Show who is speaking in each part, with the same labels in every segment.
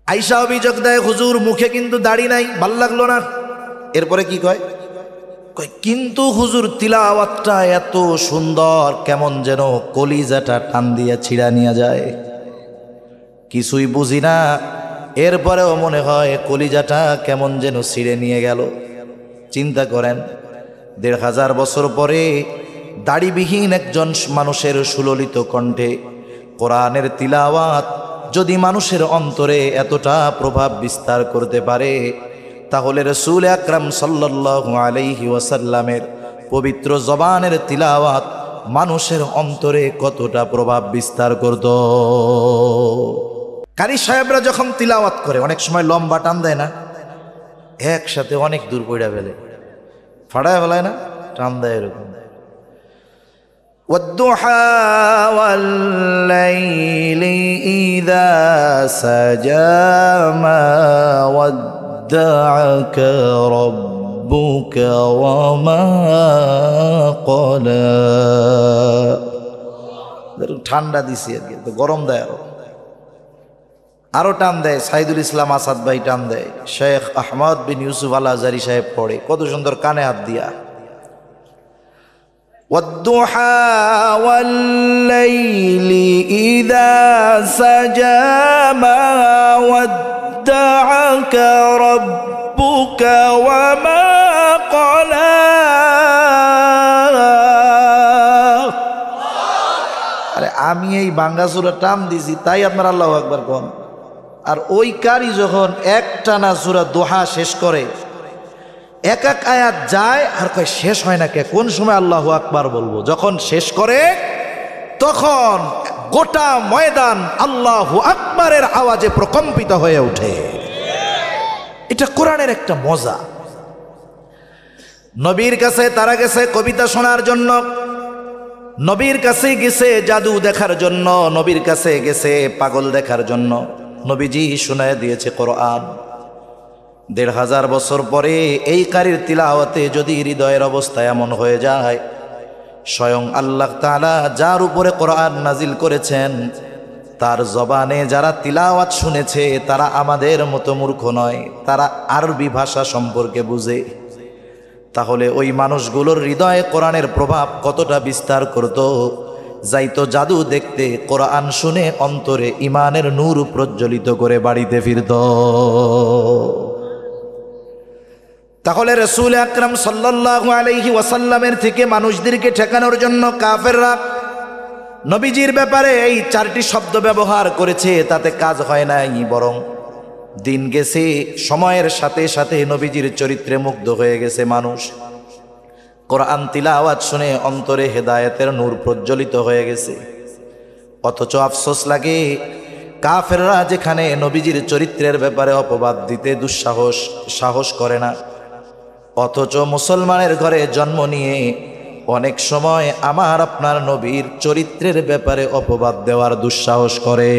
Speaker 1: আয়েশা অভিযোগ দেয়, হুজুর মুখে কিন্তু দাড়ি নাই, ভাল লাগলো না। এরপরে কি কয়, কিন্তু হুজুর তিলাওয়াতটা এত সুন্দর, কেমন যেন কলিজাটা টান দিয়ে ছিঁড়া নিয়ে যায়। কিছুই বুঝি না, এরপরেও মনে হয় কলিজাটা কেমন যেন ছিঁড়ে নিয়ে গেল। চিন্তা করেন, ১৫০০ বছর পরে দাড়িবিহীন একজন মানুষের সুললিত কণ্ঠে কোরআনের তিলাওয়াত যদি মানুষের অন্তরে এতটা প্রভাব বিস্তার করতে পারে, তাহলে রাসূল আকরাম সাল্লাল্লাহু আলাইহি ওয়াসাল্লামের পবিত্র জবানের তিলাওয়াত মানুষের অন্তরে কতটা প্রভাব বিস্তার করত। কারি সাহেবরা যখন তিলাওয়াত করে অনেক সময় লম্বা টান দেয় না, একসাথে অনেক দূর পড়া ফেলে, ফাড়ায় ফেলায় না, টান দেয় এরকম। والضحى والليل إذا سجى ما ودعك ربك وما قلى। ঠান্ডা দিছি আর কি, গরম দেয় আরো টান দেয়। সাইদুল ইসলাম আসাদ ভাই টান দেয়, শেখ আহমদ বিন ইউসুফ আল আজহারি সাহেব পড়ে, কত সুন্দর কানে হাত দিয়া। والضحى والليل إذا سجى ما ودعك ربك وما قلى। আরে আমি এই বাঙ্গা সূরা টান দিছি তাই আপনার আল্লাহু আকবার কোন। আর ওই কারি যখন একটানা সূরা দোহা শেষ করে, এক এক আয়াত যায় আর কয় শেষ হয় না কে, কোন সময় আল্লাহু আকবার বলবো। যখন শেষ করে তখন গোটা ময়দান আল্লাহু আকবারের আওয়াজে প্রকম্পিত হয়ে ওঠে। এটা কোরআনের একটা মজা। নবীর কাছে তারা গেছে কবিতা শোনার জন্য, নবীর কাছে গেছে জাদু দেখার জন্য, নবীর কাছে গেছে পাগল দেখার জন্য। নবীজি শোনায় দিয়েছে কোরআন। ১৫০০ বছর পরে এই কারির তিলাওয়াতে যদি হৃদয়ের অবস্থা এমন হয়ে যায়, স্বয়ং আল্লাহ তাআলা যার উপরে কোরআন নাজিল করেছেন তার জবানে যারা তিলাওয়াত শুনেছে তারা আমাদের মতো মূর্খ নয়, তারা আরবি ভাষা সম্পর্কে বুঝে। তাহলে ওই মানুষগুলোর হৃদয়ে কোরআনের প্রভাব কতটা বিস্তার করত, যাইতো জাদু দেখতে, কোরআন শুনে অন্তরে ইমানের নূর প্রজ্বলিত করে বাড়িতে ফিরত। তাহলে রাসূল আকরাম সাল্লাল্লাহু আলাইহি ওয়াসাল্লামের থেকে মানুষদেরকে ঠেকানোর জন্য কাফেররা নবীজির ব্যাপারে এই 4টি শব্দ ব্যবহার করেছে, তাতে কাজ হয় নাই, বরং দিন গেছে, সময়ের সাথে সাথে নবীজির চরিত্রে মুগ্ধ হয়ে গেছে মানুষ। কোরআন তিলাওয়াত শুনে অন্তরে হেদায়েতের নূর প্রজ্বলিত হয়ে গেছে। অথচ আফসোস লাগে, কাফেররা যেখানে নবীজির চরিত্রের ব্যাপারে অপবাদ দিতে সাহস করে না, অথচ মুসলমানের ঘরে জন্ম নিয়ে অনেক সময় আমার আপনার নবীর চরিত্রের ব্যাপারে অপবাদ দেওয়ার দুঃসাহস করে।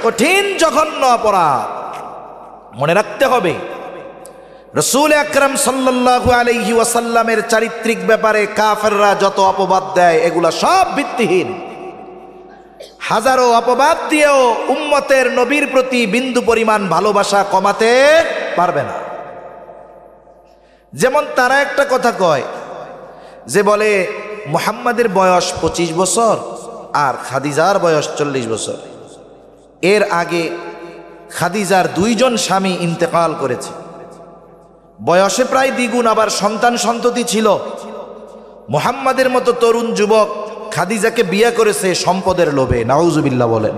Speaker 1: কঠিন জঘন্য অপরাধ। মনে রাখতে হবে, রাসূল আকরাম সাল্লাল্লাহু আলাইহি ওয়াসাল্লামের চারিত্রিক ব্যাপারে কাফেররা যত অপবাদ দেয় এগুলা সব ভিত্তিহীন। হাজারো অপবাদ দিয়েও উম্মতের নবীর প্রতি বিন্দু পরিমাণ ভালোবাসা কমাতে পারবে না। যেমন তারা একটা কথা কয় যে বলে মুহাম্মাদের বয়স 25 বছর আর খাদিজার বয়স 40 বছর। এর আগে খাদিজার 2 জন স্বামী ইন্তেকাল করেছে, বয়সে প্রায় দ্বিগুণ, আবার সন্তান সন্ততি ছিল। মুহাম্মাদের মতো তরুণ যুবক খাদিজাকে বিয়ে করেছে সম্পদের লোভে, নাউজুবিল্লাহ বলেন।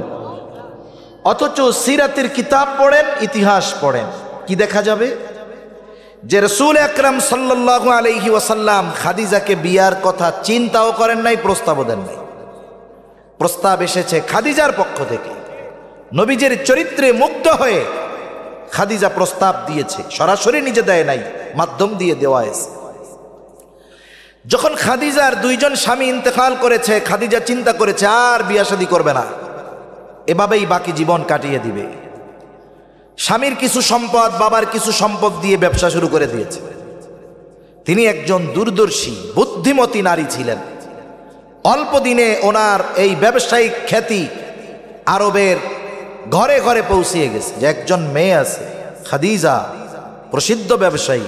Speaker 1: অথচ সিরাতের কিতাব পড়েন, ইতিহাস পড়েন, কি দেখা যাবে যে রাসূল আকরাম সাল্লাল্লাহু আলাইহি ওয়াসাল্লাম খাদিজাকে বিয়ার কথা চিন্তাও করেন নাই, প্রস্তাবও দেন নাই। প্রস্তাব এসেছে খাদিজার পক্ষ থেকে। নবীজির চরিত্রে মুগ্ধ হয়ে খাদিজা প্রস্তাব দিয়েছে, সরাসরি নিজে দেয় নাই, মাধ্যম দিয়ে দেওয়া হয়েছে। যখন খাদিজার 2 জন স্বামী ইন্তেকাল করেছে, খাদিজা চিন্তা করেছে আর বিয়া শাদী করবে না, এভাবেই বাকি জীবন কাটিয়ে দিবে। স্বামীর কিছু সম্পদ, বাবার কিছু সম্পদ দিয়ে ব্যবসা শুরু করে দিয়েছে। তিনি একজন দূরদর্শী বুদ্ধিমতী নারী ছিলেন। অল্প দিনে ওনার এই ব্যবসায়িক খ্যাতি আরবের ঘরে ঘরে পৌঁছিয়ে গেছে যে একজন মেয়ে আছে খাদিজা, প্রসিদ্ধ ব্যবসায়ী,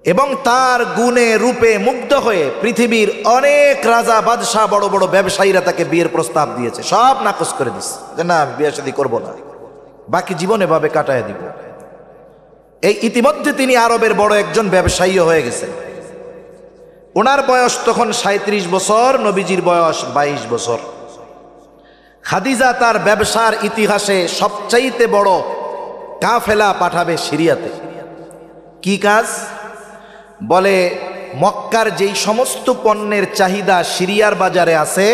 Speaker 1: এবং তার গুণে রূপে মুগ্ধ হয়ে পৃথিবীর অনেক রাজা বাদশাহ বড় বড় ব্যবসায়ীরা তাকে বিয়ের প্রস্তাব দিয়েছে, সব নাকচ করে দিচ্ছে যে না আমি বিয়ে শাদী করবো না, বাকি জীবন এভাবে কাটায় দিব। এই ইতিমধ্যে তিনি আরবের বড় একজন ব্যবসায়ী হয়ে গেছেন। ওনার বয়স তখন 37 বছর, নবীজির বয়স 22 বছর। খাদিজা তার ব্যবসার ইতিহাসে সবচাইতে বড় কাফেলা পাঠাবে সিরিয়াতে। কি কাজ? বলে মক্কার যেই সমস্ত পণ্যের চাহিদা সিরিয়ার বাজারে আছে,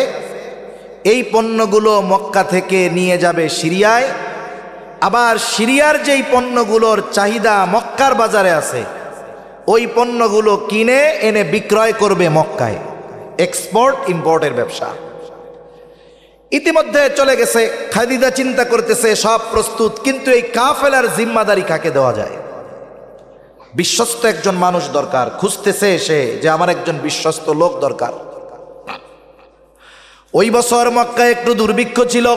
Speaker 1: এই পণ্যগুলো মক্কা থেকে নিয়ে যাবে সিরিয়ায়, আবার সিরিয়ার যেই পণ্যগুলোর চাহিদা মক্কার বাজারে আছে ওই পণ্যগুলো কিনে এনে বিক্রয় করবে মক্কায়। এক্সপোর্ট ইম্পোর্টের ব্যবসা ইতিমধ্যে চলে গেছে। খাদিজা চিন্তা করতেছে সব প্রস্তুত, কিন্তু এই কাফেলার জিম্মাদারি কাকে দেওয়া যায়? বিশ্বস্ত একজন মানুষ দরকার। খুঁজতেছে এসে যে আমার একজন বিশ্বস্ত লোক দরকার। ওই বছর মক্কায় একটু দুর্ভিক্ষ ছিল।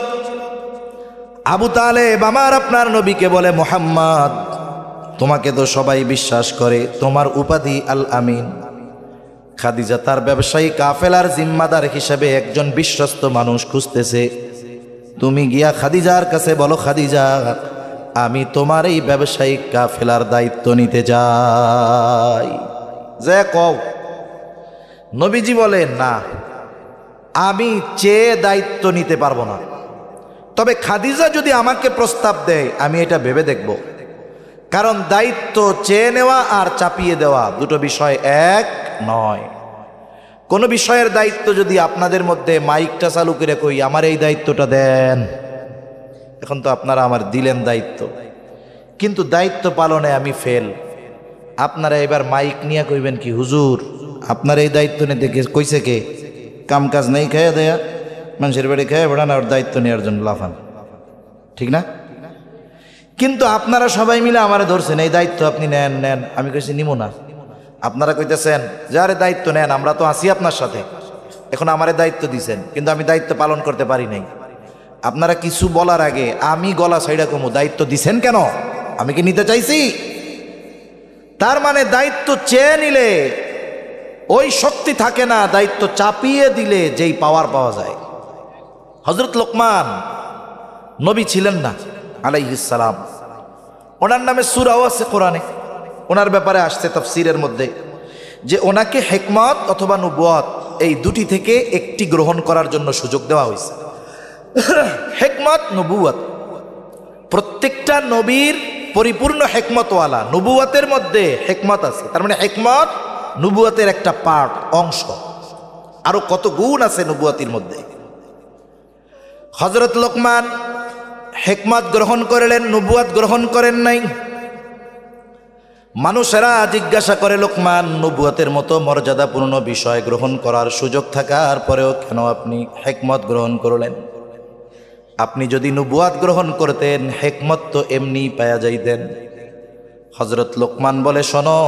Speaker 1: আবু তালেব আমার আপনার নবীকে বলে, মুহাম্মদ তোমাকে তো সবাই বিশ্বাস করে, তোমার উপাধি আল আমিন। খাদিজা তার ব্যবসায়ী কাফেলার জিম্মাদার হিসেবে একজন বিশ্বস্ত মানুষ খুঁজতেছে। তুমি গিয়া খাদিজার কাছে বলো, খাদিজা আমি তোমার এই ব্যবসায়িক কাফেলার দায়িত্ব নিতে যাই। যে কও। নবীজি বলেন না, আমি চেয়ে দায়িত্ব নিতে পারবো না, তবে খাদিজা যদি আমাকে প্রস্তাব দেয় আমি এটা ভেবে দেখব। কারণ দায়িত্ব চেয়ে নেওয়া আর চাপিয়ে দেওয়া দুটো বিষয় এক নয়। কোনো বিষয়ের দায়িত্ব যদি আপনাদের মধ্যে মাইকটা চালু করে কই আমার এই দায়িত্বটা দেন, এখন তো আপনারা আমার দিলেন দায়িত্ব, কিন্তু দায়িত্ব পালনে আমি ফেল। আপনারা এবার মাইক নিয়ে কইবেন কি, হুজুর আপনার এই দায়িত্ব নিতে কইছে কে? কাম কাজ নেই, খেয়ে দেয়া মানুষের বাড়ি খেয়ে বেড়ান আর দায়িত্ব নেওয়ার জন্য লাফান, ঠিক না? কিন্তু আপনারা সবাই মিলে আমারে ধরছেন এই দায়িত্ব আপনি নেন নেন। আমি কইছি নিব না। আপনারা কইতেছেন যে আরে দায়িত্ব নেন, আমরা তো আছি আপনার সাথে, এখন আমারে দায়িত্ব দিছেন, কিন্তু আমি দায়িত্ব পালন করতে পারি নাই। আপনারা কিছু বলার আগে আমি গলা ছাইড়া কমু, দায়িত্ব দিছেন কেন? আমি কি নিতে চাইছি? তার মানে দায়িত্ব চেয়ে নিলে ওই শক্তি থাকে না, দায়িত্ব চাপিয়ে দিলে যেই পাওয়ার পাওয়া যায়। হযরত লোকমান নবী ছিলেন না আলাইহিস সালাম, ওনার নামে সূরাও আছে কোরআনে। ওনার ব্যাপারে আসছে তাফসীরের মধ্যে যে ওনাকে হিকমত অথবা নবুয়ত এই দুটি থেকে একটি গ্রহণ করার জন্য সুযোগ দেওয়া হয়েছে। হিকমত নবুয়ত, প্রত্যেকটা নবীর পরিপূর্ণ হিকমতওয়ালা, নবুয়তের মধ্যে হিকমত আছে। তার মানে হিকমত নবুয়তের একটা পার্ট, অংশ। আরো কত গুণ আছে নবুয়তের মধ্যে। হযরত লোকমান হিকমত গ্রহণ করলেন, নবুয়ত গ্রহণ করেন নাই। মানুষেরা জিজ্ঞাসা করে, লোকমান নবুয়তের মতো মর্যাদাপূর্ণ বিষয় গ্রহণ করার সুযোগ থাকার পরেও কেন আপনি হিকমত গ্রহণ করলেন? আপনি যদি নবুয়ত গ্রহণ করতেন হিকমত তো এমনি পাওয়া যাইতেন। হযরত লোকমান বলে, শোনো,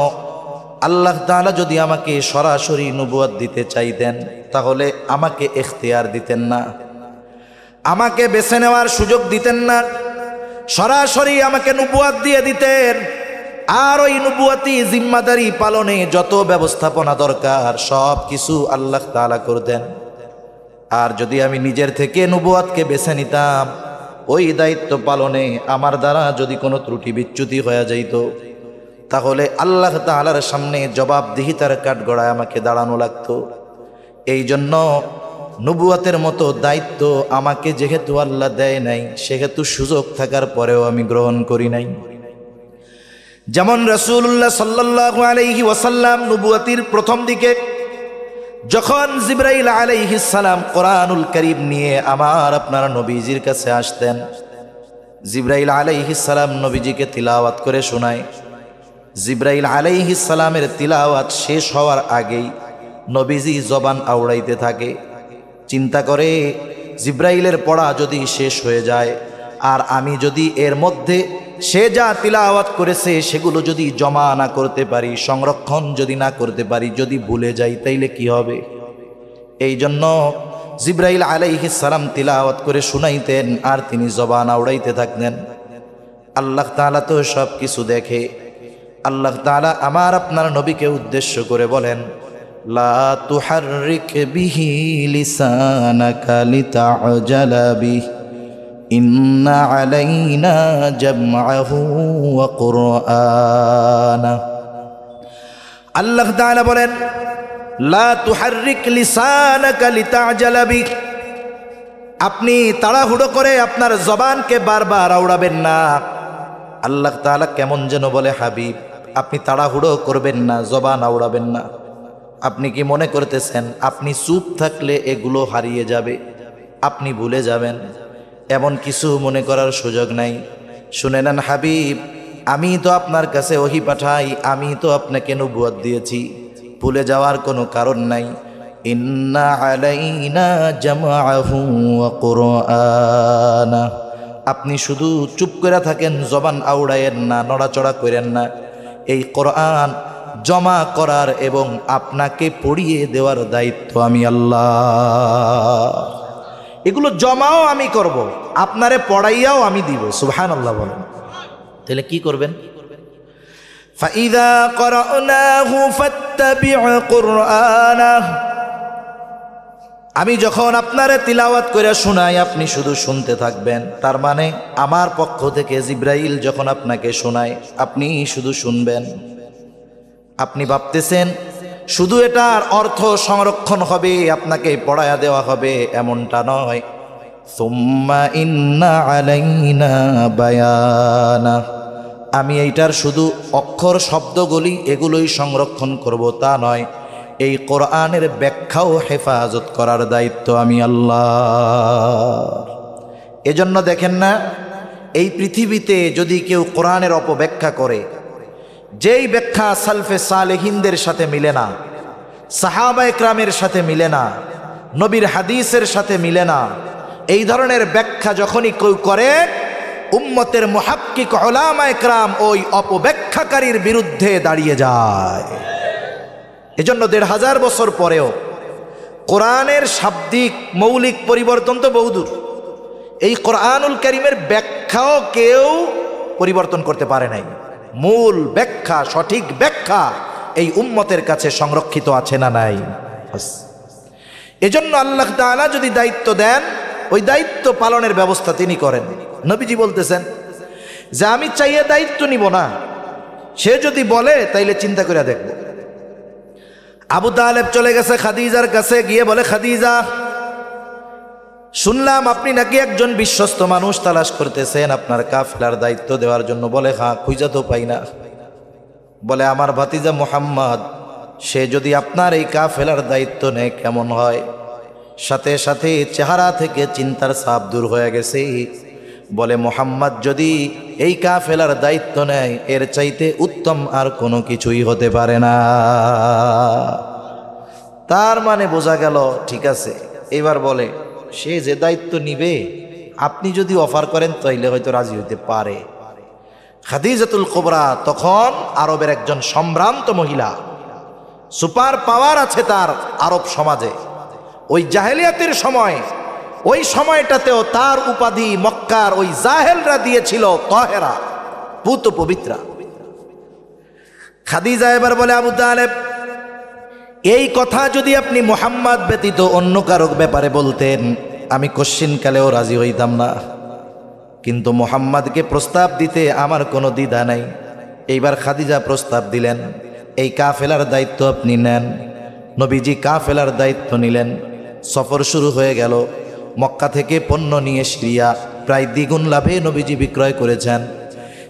Speaker 1: আল্লাহ তাআলা যদি আমাকে সরাসরি নবুয়ত দিতে চাইতেন তাহলে আমাকে ইখতিয়ার দিতেন না, আমাকে বেছে নেওয়ার সুযোগ দিতেন না, সরাসরি আমাকে নবুয়ত দিয়ে দিতেন। আর ওই নবুয়তি জিম্মাদারি পালনে যত ব্যবস্থাপনা দরকার সব কিছু আল্লাহ তাআলা করতেন। আর যদি আমি নিজের থেকে নবুয়তকে বেছে নিতাম, ওই দায়িত্ব পালনে আমার দ্বারা যদি কোনো ত্রুটি বিচ্যুতি হয়ে যাইত তাহলে আল্লাহ তাআলার সামনে জবাবদিহিতার কাঠগড়ায় আমাকে দাঁড়ানো লাগতো। এই জন্য নবুয়তের মতো দায়িত্ব আমাকে যেহেতু আল্লাহ দেয় নাই, সেহেতু সুযোগ থাকার পরেও আমি গ্রহণ করি নাই। যেমন রাসূলুল্লাহ সাল্লাল্লাহু আলাইহি ওয়াসাল্লাম নবুয়তির প্রথম দিকে যখন জিবরাইল আলাইহিস সালাম কোরআনুল কারীম নিয়ে আমার আপনার নবীজির কাছে আসতেন, জিবরাইল আলাইহিস সালাম নবীজিকে তিলাওয়াত করে শোনায়। জিবরাইল আলাইহিস সালামের তিলাওয়াত শেষ হওয়ার আগেই নবীজি জবান আওড়াইতে থাকে। চিন্তা করে, জিবরাইলের পড়া যদি শেষ হয়ে যায় আর আমি যদি এর মধ্যে সে যা তিলাওয়াত করেছে সেগুলো যদি জমা না করতে পারি, সংরক্ষণ যদি না করতে পারি, যদি ভুলে যাই তাইলে কি হবে? এই জন্য জিবরাইল আলাইহিস সালাম তিলাওয়াত করে শুনাইতেন আর তিনি জবান আওড়াইতে থাকতেন। আল্লাহ তাআলা তো সব কিছু দেখে। আল্লাহ তাআলা আমার আপনার নবীকে উদ্দেশ্য করে বলেন, লা তুহাররিক বিহি লিসানাকা লিতা'জালা বিহি ইন্না আলাইনা জামআহু ওয়া কুরআনা। আল্লাহ তাআলা বলেন, লা তুহাররিক লিসানাকা লিতা'জালা বিহি, আপনি তাড়াহুড়ো করে আপনার জবানকে বারবার আওড়াবেন না। আল্লাহ তাআলা কেমন যেন বলে, হাবিব আপনি তাড়াহুড়ো করবেন না, জবান আওড়াবেন না। আপনি কি মনে করতেছেন আপনি চুপ থাকলে এগুলো হারিয়ে যাবে, আপনি ভুলে যাবেন? এমন কিছু মনে করার সুযোগ নাই। শুনে নেন হাবিব, আমি তো আপনার কাছে ওহী পাঠাই, আমি তো আপনাকে নবুয়ত দিয়েছি, ভুলে যাওয়ার কোনো কারণ নাই। ইন্না আলাইনা জামআহু ওয়া কুরআনা, আপনি শুধু চুপ করে থাকেন, জবান আউড়ায়েন না, নড়াচড়া করেন না। এই কোরআন জমা করার এবং আপনাকে পড়িয়ে দেওয়ার দায়িত্ব আমি আল্লাহ। এগুলো জমাও আমি করব, আপনারে পড়াইয়াও আমি দিব। সুবহানাল্লাহ বলেন। তাহলে কি করবেন? ফাইযা ক্বরানাহু ফাত্তাবি' কুরআনাহু, আমি যখন আপনারে তিলাওয়াত করে শোনাই আপনি শুধু শুনতে থাকবেন। তার মানে আমার পক্ষ থেকে জিবরাইল যখন আপনাকে শোনায় আপনি শুধু শুনবেন। আপনি ভাবতেছেন শুধু এটার অর্থ সংরক্ষণ হবে, আপনাকে পড়ায়া দেওয়া হবে, এমনটা নয়। সুম্মা ইন্না আলাইনা বায়ানা, আমি এইটার শুধু অক্ষর শব্দগুলি এগুলোই সংরক্ষণ করব তা নয়, এই কোরআনের ব্যাখ্যাও হেফাজত করার দায়িত্ব আমি আল্লাহ। এজন্য দেখেন না, এই পৃথিবীতে যদি কেউ কোরআনের অপব্যাখ্যা করে, যেই ব্যাখ্যা সালফে সালেহিনদের সাথে মিলে না, সাহাবা একরামের সাথে মিলে না, নবীর হাদিসের সাথে মিলে না, এই ধরনের ব্যাখ্যা যখনই কেউ করে, উম্মতের মুহাক্কিক উলামা একরাম ওই অপব্যাখ্যাকারীর বিরুদ্ধে দাঁড়িয়ে যায়। এজন্য ১৫০০ বছর পরেও কোরআনের শাব্দিক মৌলিক পরিবর্তন তো বহুদূর, এই কোরআনুল কারীমের ব্যাখ্যাও কেউ পরিবর্তন করতে পারে নাই। মূল ব্যাখ্যা, সঠিক ব্যাখ্যা এই উম্মতের কাছে সংরক্ষিত আছে না নাই? এজন্য আল্লাহ তাআলা যদি দায়িত্ব দেন, ওই দায়িত্ব পালনের ব্যবস্থা তিনি করেন। নবীজি বলতেছেন যে আমি চাইয়ে দায়িত্ব নিব না, সে যদি বলে তাইলে চিন্তা করে দেখব। আবু তালেব চলে গেছে খাদিজার কাছে, গিয়ে বলে, খাদিজা শুনলাম আপনি নাকি একজন বিশ্বস্ত মানুষ তালাশ করতেছেন আপনার কাফেলার দায়িত্ব দেওয়ার জন্য। বলে, হ্যাঁ, খুঁজা তো পাই না। বলে, আমার ভাতিজা মুহাম্মদ, সে যদি আপনার এই কাফেলার দায়িত্ব নেয় কেমন হয়? সাথে সাথে চেহারা থেকে চিন্তার ছাপ দূর হয়ে গেছে। বলে, মুহাম্মদ যদি এই কাফেলার দায়িত্ব নেয় এর চাইতে উত্তম আর কোনো কিছুই হতে পারে না। তার মানে বোঝা গেল, ঠিক আছে। এবার বলে, সে যে দায়িত্ব নিবে আপনি যদি অফার করেন তাইলে হয়তো রাজি হইতে পারে। খাদিজাতুল কুবরা তখন আরবের একজন সম্ভ্রান্ত মহিলা, সুপার পাওয়ার আছে তার আরব সমাজে। ওই জাহেলিয়াতের সময়, ওই সময়টাতেও তার উপাধি মক্কার ওই জাহেলরা দিয়েছিল তাহেরা, পুত পবিত্রা। খাদিজা এবার বলে, আবু তালেব, এই কথা যদি আপনি মুহাম্মদ ব্যতীত অন্য কারো ব্যাপারে বলতেন আমি কশ্চিনকালেও রাজি হইতাম না, কিন্তু মুহাম্মদকে প্রস্তাব দিতে আমার কোনো দ্বিধা নাই। এইবার খাদিজা প্রস্তাব দিলেন, এই কাফেলার দায়িত্ব আপনি নেন। নবীজি কাফেলার দায়িত্ব নিলেন। সফর শুরু হয়ে গেল। মক্কা থেকে পণ্য নিয়ে সিরিয়া প্রায় দ্বিগুণ লাভে নবীজি বিক্রয় করেছেন।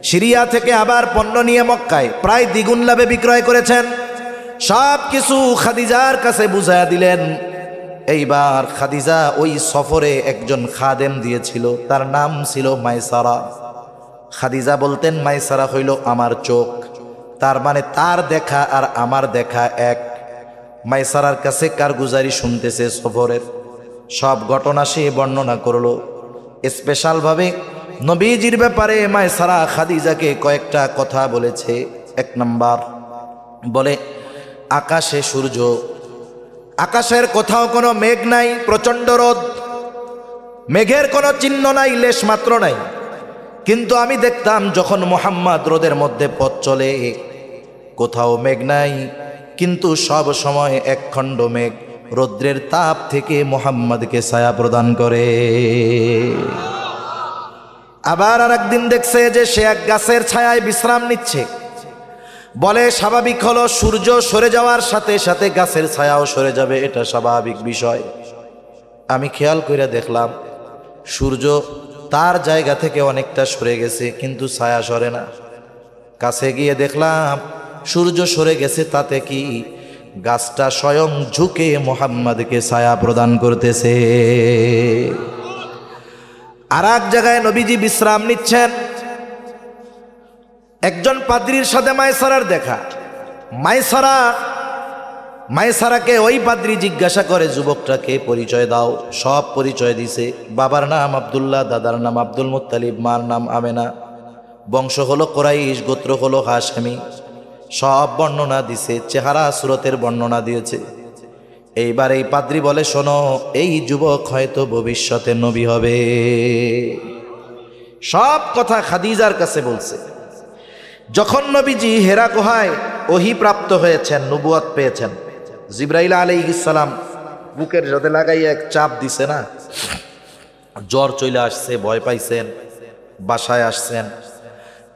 Speaker 1: সিরিয়া থেকে আবার পণ্য নিয়ে মক্কায় প্রায় দ্বিগুণ লাভে বিক্রয় করেছেন। সব কিছু খাদিজার কাছে বুঝাইয়া দিলেন। এইবার খাদিজা ওই সফরে একজন খাদেম দিয়েছিল, তার নাম ছিল মাইসারা। খাদিজা বলতেন, মাইসারা হইল আমার চোখ। তার মানে তার দেখা আর আমার দেখা এক। মাইসারার কাছে কারগুজারি শুনতেছে সফরের সব ঘটনা সে বর্ণনা করলো। স্পেশালভাবে নবীজির ব্যাপারে মাইসারা খাদিজাকে কয়েকটা কথা বলেছে। 1 নাম্বার বলে, আকাশে সূর্য আকাশের কোথাও কোনো মেঘ নাই, প্রচণ্ড রোদ, মেঘের কোনো চিহ্ন নাই, লেশ মাত্র নাই। কিন্তু আমি দেখতাম যখন মুহাম্মদ রোদের মধ্যে পথ চলে, কোথাও মেঘ নাই, কিন্তু সব সময় একখণ্ড মেঘ রৌদ্রের তাপ থেকে মুহাম্মদকে ছায়া প্রদান করে। আবার আর একদিন দেখছে যে সে এক গাছের ছায়ায় বিশ্রাম নিচ্ছে। বলে স্বাভাবিক হলো সূর্য সরে যাওয়ার সাথে সাথে গাছের ছায়াও সরে যাবে, এটা স্বাভাবিক বিষয়। আমি খেয়াল করে দেখলাম সূর্য তার জায়গা থেকে অনেকটা সরে গেছে, কিন্তু ছায়া সরে না। কাছে গিয়ে দেখলাম সূর্য সরে গেছে, তাতে কি গাছটা স্বয়ং ঝুঁকে মুহাম্মদকে ছায়া প্রদান করতেছে। আর এক জায়গায় নবীজি বিশ্রাম নিচ্ছেন, একজন পাদ্রীর সাথে মায়সারার দেখা। মায়সারাকে ওই পাদ্রী জিজ্ঞাসা করে, যুবকটাকে পরিচয় দাও। সব পরিচয় দিছে। বাবার নাম আব্দুল্লাহ, দাদার নাম আব্দুল মুত্তালিব, মার নাম আমেনা, বংশ হলো কোরাইশ, গোত্র হলো হাশমি। সব বর্ণনা দিছে, চেহারা সুরতের বর্ণনা দিয়েছে। এইবার এই পাদ্রী বলে, শোনো, এই যুবক হয়তো ভবিষ্যতে নবী হবে। সব কথা খাদিজার কাছে বলছে। যখন নবীজি হেরা গুহায় ওহী প্রাপ্ত হয়েছেন, নবুয়ত পেয়েছেন, জিবরাইল আলাইহিস সালাম বুকের সাথে লাগাইয়া এক চাপ দিছে না, জ্বর চলে আসছে, ভয় পাইছেন, বাসায় আসছেন।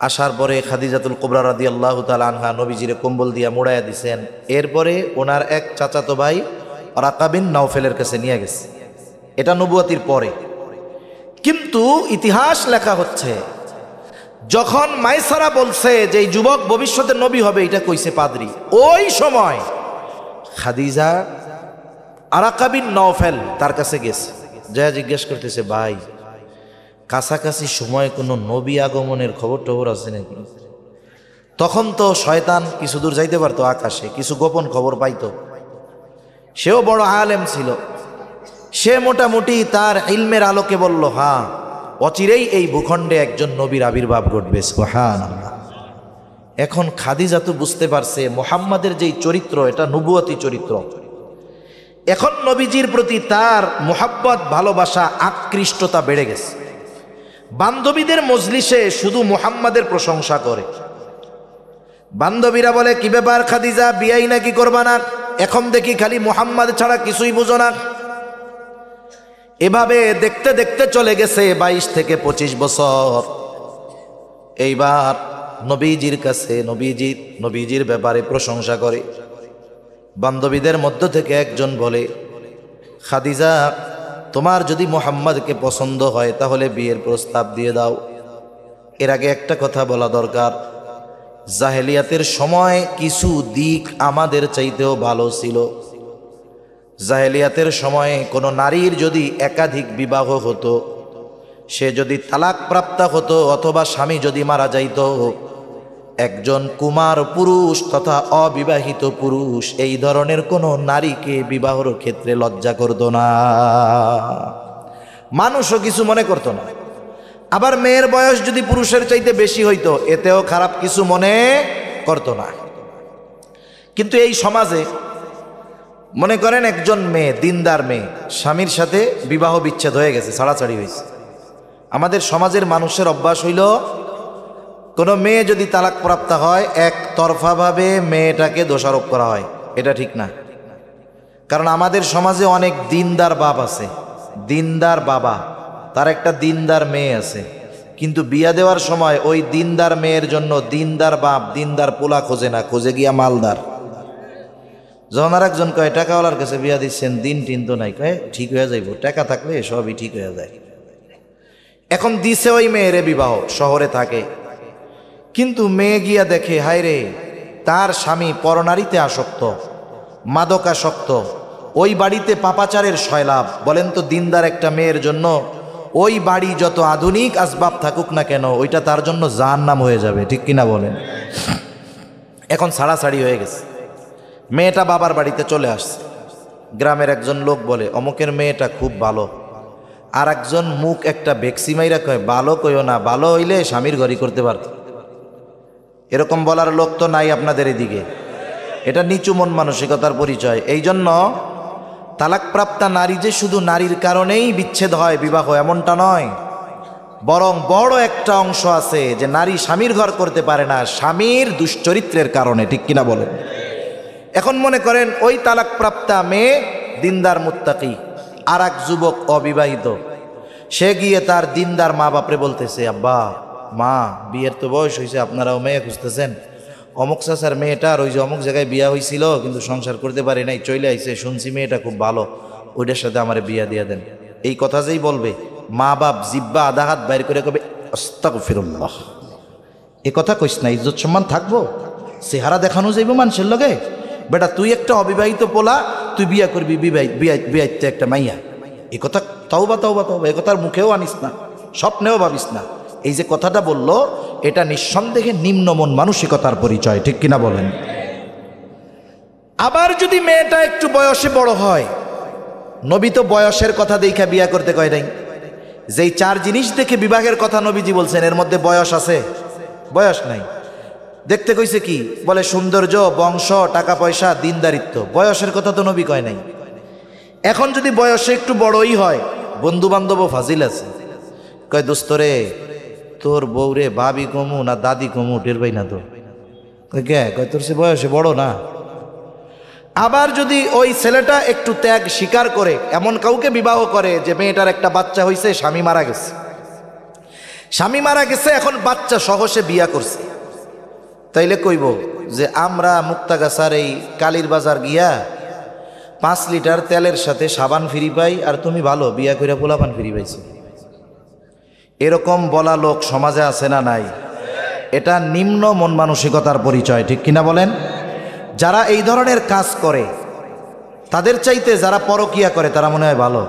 Speaker 1: আসার পরে খাদিজাতুল কুবরা রাদিয়াল্লাহু তাআলা আনহা নবীজিরে কম্বল দিয়া মুড়াইয়া দিছেন। এরপরে ওনার এক চাচাতো ভাই ওরাকা বিন নাওফেলের কাছে নিয়ে গেছে। এটা নবুয়তির পরে। কিন্তু ইতিহাস লেখা হচ্ছে, যখন মায়সারা বলছে যে এই যুবক ভবিষ্যতে নবী হবে, এটা কইছে পাদ্রী, ওই সময় খাদিজা ওরাকা বিন নাওফেল তার কাছে গেছে, যা জিজ্ঞেস করতেছে, ভাই কাছাকাছি সময় কোনো নবী আগমনের খবর টবর আছে নাকি? তখন তো শয়তান কিছু দূর যাইতে পারতো, আকাশে কিছু গোপন খবর পাইতো। সেও বড় আলেম ছিল, সে মোটামুটি তার ইলমের আলোকে বলল, হ্যাঁ, অচিরেই এই ভূখণ্ডে একজন নবীর আবির্ভাব ঘটবে। সুবহানাল্লাহ। এখন খাদিজা তো বুঝতে পারছে মুহাম্মাদের যেই চরিত্র, এটা নবুয়তি চরিত্র। এখন নবীজির প্রতি তার মুহাব্বত, ভালোবাসা, আকৃষ্টতা বেড়ে গেছে। বান্ধবীদের মজলিসে শুধু মুহাম্মাদের প্রশংসা করে। বান্ধবীরা বলে, কি ব্যাপার খাদিজা, বিয়াই নাকি করবা না? এখন দেখি খালি মুহাম্মাদ ছাড়া কিছুই বুঝো না। এভাবে দেখতে দেখতে চলে গেছে 22 থেকে 25 বছর। এইবার নবীজির কাছে নবীজির ব্যাপারে প্রশংসা করে। বান্ধবীদের মধ্য থেকে একজন বলে, খাদিজা, তোমার যদি মুহাম্মাদকে পছন্দ হয় তাহলে বিয়ের প্রস্তাব দিয়ে দাও। এর আগে একটা কথা বলা দরকার, জাহেলিয়াতের সময় কিছু দিক আমাদের চাইতেও ভালো ছিল। জাহেলিয়াতের সময়ে কোনো নারীর যদি একাধিক বিবাহ হতো, সে যদি তালাক প্রাপ্তা হতো অথবা স্বামী যদি মারা যাইত, একজন কুমার পুরুষ তথা অবিবাহিত পুরুষ এই ধরনের কোনো নারীকে বিবাহর ক্ষেত্রে লজ্জা করত না, মানুষও কিছু মনে করত না। আবার মেয়ের বয়স যদি পুরুষের চাইতে বেশি হইতো, এতেও খারাপ কিছু মনে করত না। কিন্তু এই সমাজে মনে করেন একজন মেয়ে, দিনদার মেয়ে, স্বামীর সাথে বিবাহ বিচ্ছেদ হয়ে গেছে, ছাড়াছাড়ি হয়েছে। আমাদের সমাজের মানুষের অভ্যাস হইল, কোনো মেয়ে যদি তালাক প্রাপ্ত হয় একতরফাভাবে মেয়েটাকে দোষারোপ করা হয়। এটা ঠিক না। কারণ আমাদের সমাজে অনেক দিনদার বাপ আছে, দিনদার বাবা, তার একটা দিনদার মেয়ে আছে, কিন্তু বিয়া দেওয়ার সময় ওই দিনদার মেয়ের জন্য দিনদার বাপ দিনদার পোলা খোঁজে না, খোঁজে গিয়া মালদার। যখন আর একজন কয় টাকাওয়ালার কাছে বিয়া দিচ্ছেন, দিন টিন তো নাই, কয় ঠিক হয়ে যাইব, টাকা থাকলে সবই ঠিক হয়ে যায়। এখন দিছে ওই মেয়েরে বিবাহ, শহরে থাকে, কিন্তু মেয়ে গিয়া দেখে, হায় রে, তার স্বামী পরনারীতে আসক্ত, মাদকাসক্ত, ওই বাড়িতে পাপাচারের সয়লাভ। বলেন তো, দিনদার একটা মেয়ের জন্য ওই বাড়ি যত আধুনিক আসবাব থাকুক না কেন, ওইটা তার জন্য জাহান্নাম হয়ে যাবে, ঠিক কিনা বলেন? এখন ছাড়াছাড়ি হয়ে গেছে, মেয়েটা বাবার বাড়িতে চলে আসছে। গ্রামের একজন লোক বলে, অমুকের মেয়েটা খুব ভালো। আর একজন মুখ একটা বেক্সি মাইরা কয়, ভালো কইও না, ভালো হইলে স্বামীর ঘরই করতে পারত। এরকম বলার লোক তো নাই আপনাদের এদিকে। এটা নিচু মন মানসিকতার পরিচয়। এই জন্য তালাকপ্রাপ্তা নারী যে শুধু নারীর কারণেই বিচ্ছেদ হয় বিবাহ এমনটা নয়, বরং বড় একটা অংশ আছে যে নারী স্বামীর ঘর করতে পারে না স্বামীর দুশ্চরিত্রের কারণে, ঠিক কিনা বলেন? এখন মনে করেন ওই তালাকপ্রাপ্তা মেয়ে দিনদার মুত্তাকি, আর এক যুবক অবিবাহিত, সে গিয়ে তার দিনদার মা বাপরে বলতেছে, আব্বা মা বিয়ের তো বয়স হয়েছে, আপনারাও মেয়ে খুঁজতেছেন, অমুক চাচার মেয়েটার ওই যে অমুক জায়গায় বিয়া হয়েছিল কিন্তু সংসার করতে পারি নাই, চলে আইছে, শুনছি মেয়েটা খুব ভালো, ওইটার সাথে আমার বিয়া দিয়া দেন। এই কথা যেই বলবে মা বাপ জিব্বা আধা হাত বাইর করে কবে আস্তাগফিরুল্লাহ। এ কথা কইস না, ইজ্জত সম্মান থাকবো, চেহারা দেখানো যাইব মানুষের লগে। বেটা তুই একটা অবিবাহিত পোলা, তুই বিয়া করবি বিয়াইতে একটা মাইয়া, এ কথা তওবা তওবা তওবা, এ কথার মুখেও আনিস না, স্বপ্নেও ভাবিস না। এই যে কথাটা বললো এটা নিঃসন্দেহে নিম্নমন মানসিকতার পরিচয়, ঠিক কিনা বলেন? আবার যদি মেয়েটা একটু বয়সে বড় হয়, নবী তো বয়সের কথা দেখা বিয়া করতে কয় নাই। যেই চার জিনিস দেখে বিবাহের কথা নবীজি বলছেন এর মধ্যে বয়স আছে? বয়স নাই। দেখতে কইছে কি? বলে সৌন্দর্য, বংশ, টাকা পয়সা, দিনদারিত্ব। বয়সের কথা তো নবী কয় নাই। এখন যদি বয়সে একটু বড়ই হয়, বন্ধু বান্ধবও ফাজিল আছে, কয় দোস্তরে তোর বউরে ভাবি কমু না দাদি কমু টের পাই না তো, কয় তোর সে বয়সে বড় না। আবার যদি ওই ছেলেটা একটু ত্যাগ স্বীকার করে এমন কাউকে বিবাহ করে যে মেয়েটার একটা বাচ্চা হয়েছে, স্বামী মারা গেছে, এখন বাচ্চা সহ সে বিয়া করছে, তাইলে কইব যে আমরা মুক্তাগাছার এই কালীর বাজার গিয়া 5 লিটার তেলের সাথে সাবান ফ্রি পাই, আর তুমি ভালো বিয়া কইরা পোলাপান ফ্রি পাইছো। এরকম বলা লোক সমাজে আছে না নাই? এটা নিম্ন মন মানসিকতার পরিচয়, ঠিক কিনা বলেন? যারা এই ধরনের কাজ করে তাদের চাইতে যারা পরকিয়া করে তারা মনে হয় ভালো।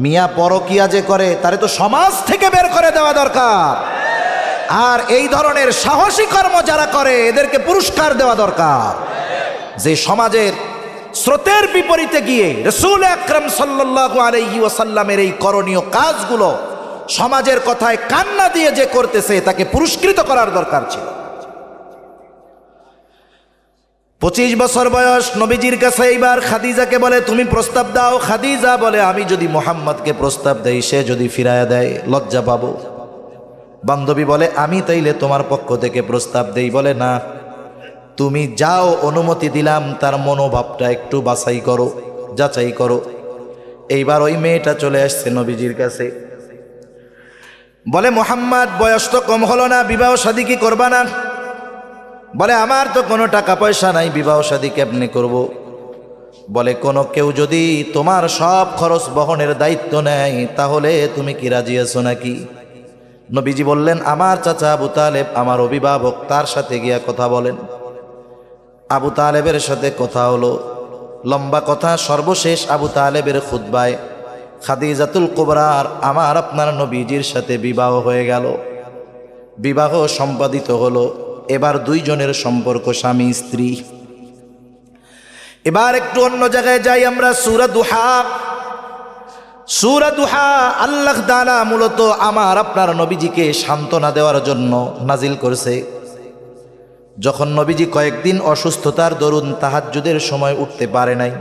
Speaker 1: মিয়া পরকিয়া যে করে তারে তো সমাজ থেকে বের করে দেওয়া দরকার, আর এই ধরনের সাহসী কর্ম যারা করে এদেরকে পুরস্কার দেওয়া দরকার। যে সমাজের স্রোতের বিপরীতে গিয়ে রাসূল আকরাম সাল্লাল্লাহু আলাইহি ওয়াসাল্লামের এই করণীয় কাজগুলো সমাজের কথায় কান্না দিয়ে যে করতেছে তাকে পুরস্কৃত করার দরকার ছিল। 25 বছর বয়স, নবীজির কাছে এইবার খাদিজাকে বলে তুমি প্রস্তাব দাও। খাদিজা বলে আমি যদি মুহাম্মদকে প্রস্তাব দেই, সে যদি ফিরায়া দেয় লজ্জা পাবো। বান্ধবী বলে আমি তাইলে তোমার পক্ষ থেকে প্রস্তাব দেই। বলে না, তুমি যাও, অনুমতি দিলাম, তার মনোভাবটা একটু যাচাই করো। এইবার ওই মেয়েটা চলে আসছে নবীজির কাছে, বলে মুহাম্মদ বয়স তো কম হলো না, বিবাহ শাদী কি করবা না? বলে আমার তো কোনো টাকা পয়সা নাই, বিবাহ শাদী কেমনে করব? বলে কোনো কেউ যদি তোমার সব খরচ বহনের দায়িত্ব নেয় তাহলে তুমি কি রাজি আছো নাকি? নবীজি বললেন আমার চাচা আবু তালেব আমার অভিভাবক, তার সাথে গিয়া কথা বলেন। আবু তালেবের সাথে কথা হলো, লম্বা কথা। সর্বশেষ আবু তালেবের খুতবায় খাদিজাতুল কুবরার আমার আপনার নবীজির সাথে বিবাহ হয়ে গেল, বিবাহ সম্পাদিত হলো। এবার দুইজনের সম্পর্ক স্বামী স্ত্রী। এবার একটু অন্য জায়গায় যাই আমরা। সূরা দুহা আল্লাহ তাআলা মূলত আমার আপনার নবীজিকে সান্ত্বনা দেওয়ার জন্য নাজিল করেছে। যখন নবীজি কয়েকদিন অসুস্থতার দরুন তাহাজ্জুদের সময় উঠতে পারে নাই,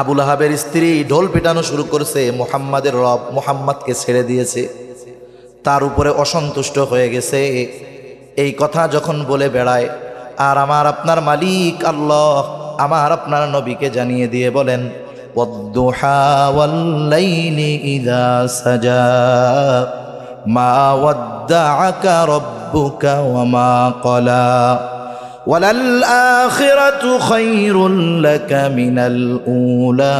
Speaker 1: আবু লাহাবের স্ত্রী ঢোল পিটানো শুরু করছে, মুহাম্মাদের রব মুহাম্মাদকে ছেড়ে দিয়েছে, তার উপরে অসন্তুষ্ট হয়ে গেছে। এই কথা যখন বলে বেড়ায়, আর আমার আপনার মালিক আল্লাহ আমার আপনার নবীকে জানিয়ে দিয়ে বলেন ওয়াদ-দুহা ওয়াল-লাইলি ইযা সাজা মা ওয়াদ্দাআকা রাব্বুকা ওয়া মা ক্বালা ওয়ালাল আখিরাতু খায়রুল লাকা মিনাল উলা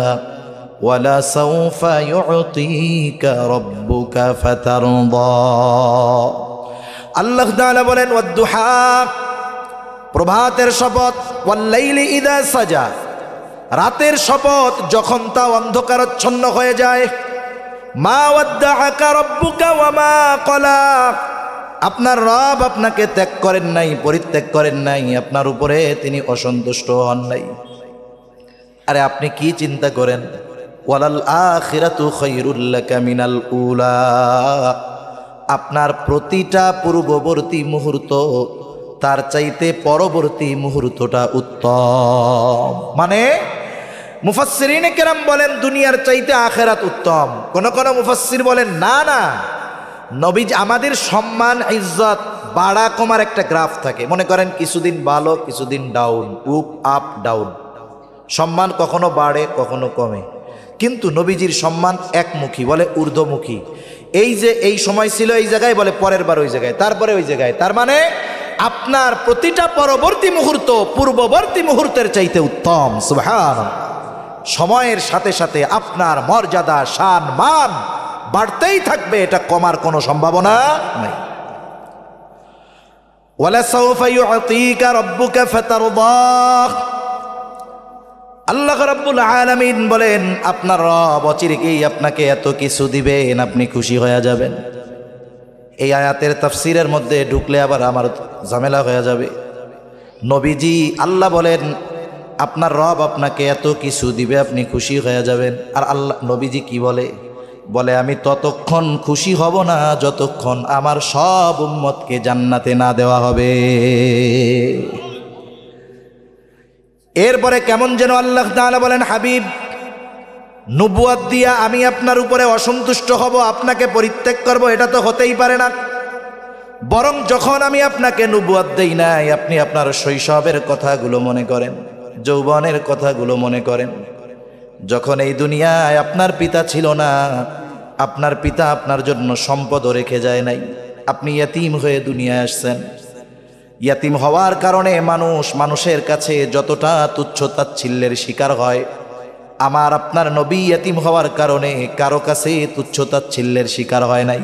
Speaker 1: ওয়ালা সাওফা ইউতিকা রাব্বুকা ফাতারদা। আল্লাহ তাআলা বলেন ওয়াদ-দুহা, প্রভাতের শপথ, ওয়াল-লাইলি ইযা সাজা, রাতের শপথ যখন তা অন্ধকারাচ্ছন্ন হয়ে যায়, মা ওয়াদ্দাআকা রাব্বুকা ওয়া মা ক্বালা, আপনার রব আপনাকে ত্যাগ করেন নাই, পরিত্যাগ করেন নাই, আপনার উপরে তিনি অসন্তুষ্ট হন নাই। আরে আপনি কি চিন্তা করেন? ওয়ালাল আখিরাতু খায়রুল লাকা মিনাল উলা, আপনার প্রতিটা পূর্ববর্তী মুহূর্ত তার চাইতে পরবর্তী মুহূর্তটা উত্তম। মানে মুফাসসিরিনে কেরাম বলেন দুনিয়ার চাইতে আখিরাত উত্তম। কোন কোন মুফাসসির বলেন না না, নবীজি আমাদের সম্মান ইজ্জত বাড়া কমার একটা গ্রাফ থাকে। মনে করেন কিছুদিন ভালো কিছুদিন ডাউন, আপ ডাউন, সম্মান কখনো বাড়ে কখনো কমে। কিন্তু নবীজির সম্মান একমুখী, বলে ঊর্ধ্বমুখী। এই যে এই সময় ছিল এই জায়গায়, বলে পরের বার ওই জায়গায়, তারপরে ওই জায়গায়। তার মানে আপনার প্রতিটা পরবর্তী মুহূর্ত পূর্ববর্তী মুহূর্তের চাইতে উত্তম। সুবহানাল্লাহ। সময়ের সাথে সাথে আপনার মর্যাদা শান মান বাড়তেই থাকবে, এটা কমার কোনো সম্ভাবনা নাই। ওয়ালাসাউফা ইউতিকা রাব্বুকা ফাতারদা। আল্লাহ রাব্বুল আলামিন বলেন আপনার রব অচিরেই আপনাকে এত কিছু দিবেন, আপনি খুশি হয়ে যাবেন। এই আয়াতের তাফসীরের মধ্যে ঢুকলে আবার আমার ঝামেলা হয়ে যাবে। নবীজি আল্লাহ বলেন আপনার রব আপনাকে এত কিছু দিবে, আপনি খুশি হয়ে যাবেন। আর আল্লাহ নবীজি কি বলে? বলে আমি ততক্ষণ খুশি হব না যতক্ষণ আমার সব উম্মতকে জান্নাতে না দেওয়া হবে। এরপরে কেমন যেন আল্লাহ তাআলা বলেন হাবিব, নবুয়ত দিয়া আমি আপনার উপরে অসন্তুষ্ট হব, আপনাকে পরিত্যাগ করব, এটা তো হতেই পারে না। বরং যখন আমি আপনাকে নবুয়ত দেই নাই, আপনি আপনার শৈশবের কথাগুলো মনে করেন, যৌবনের কথাগুলো মনে করেন। যখন এই দুনিয়ায় আপনার পিতা ছিল না, আপনার পিতা আপনার জন্য সম্পদও রেখে যায় নাই, আপনি ইয়াতীম হয়ে দুনিয়ায় আসছেন। ইয়াতীম হওয়ার কারণে মানুষের কাছে যতটা তুচ্ছ তাচ্ছিল্যের শিকার হয়, আমার আপনার নবী ইয়াতীম হওয়ার কারণে কারো কাছে তুচ্ছ তাচ্ছিল্যের শিকার হয় নাই।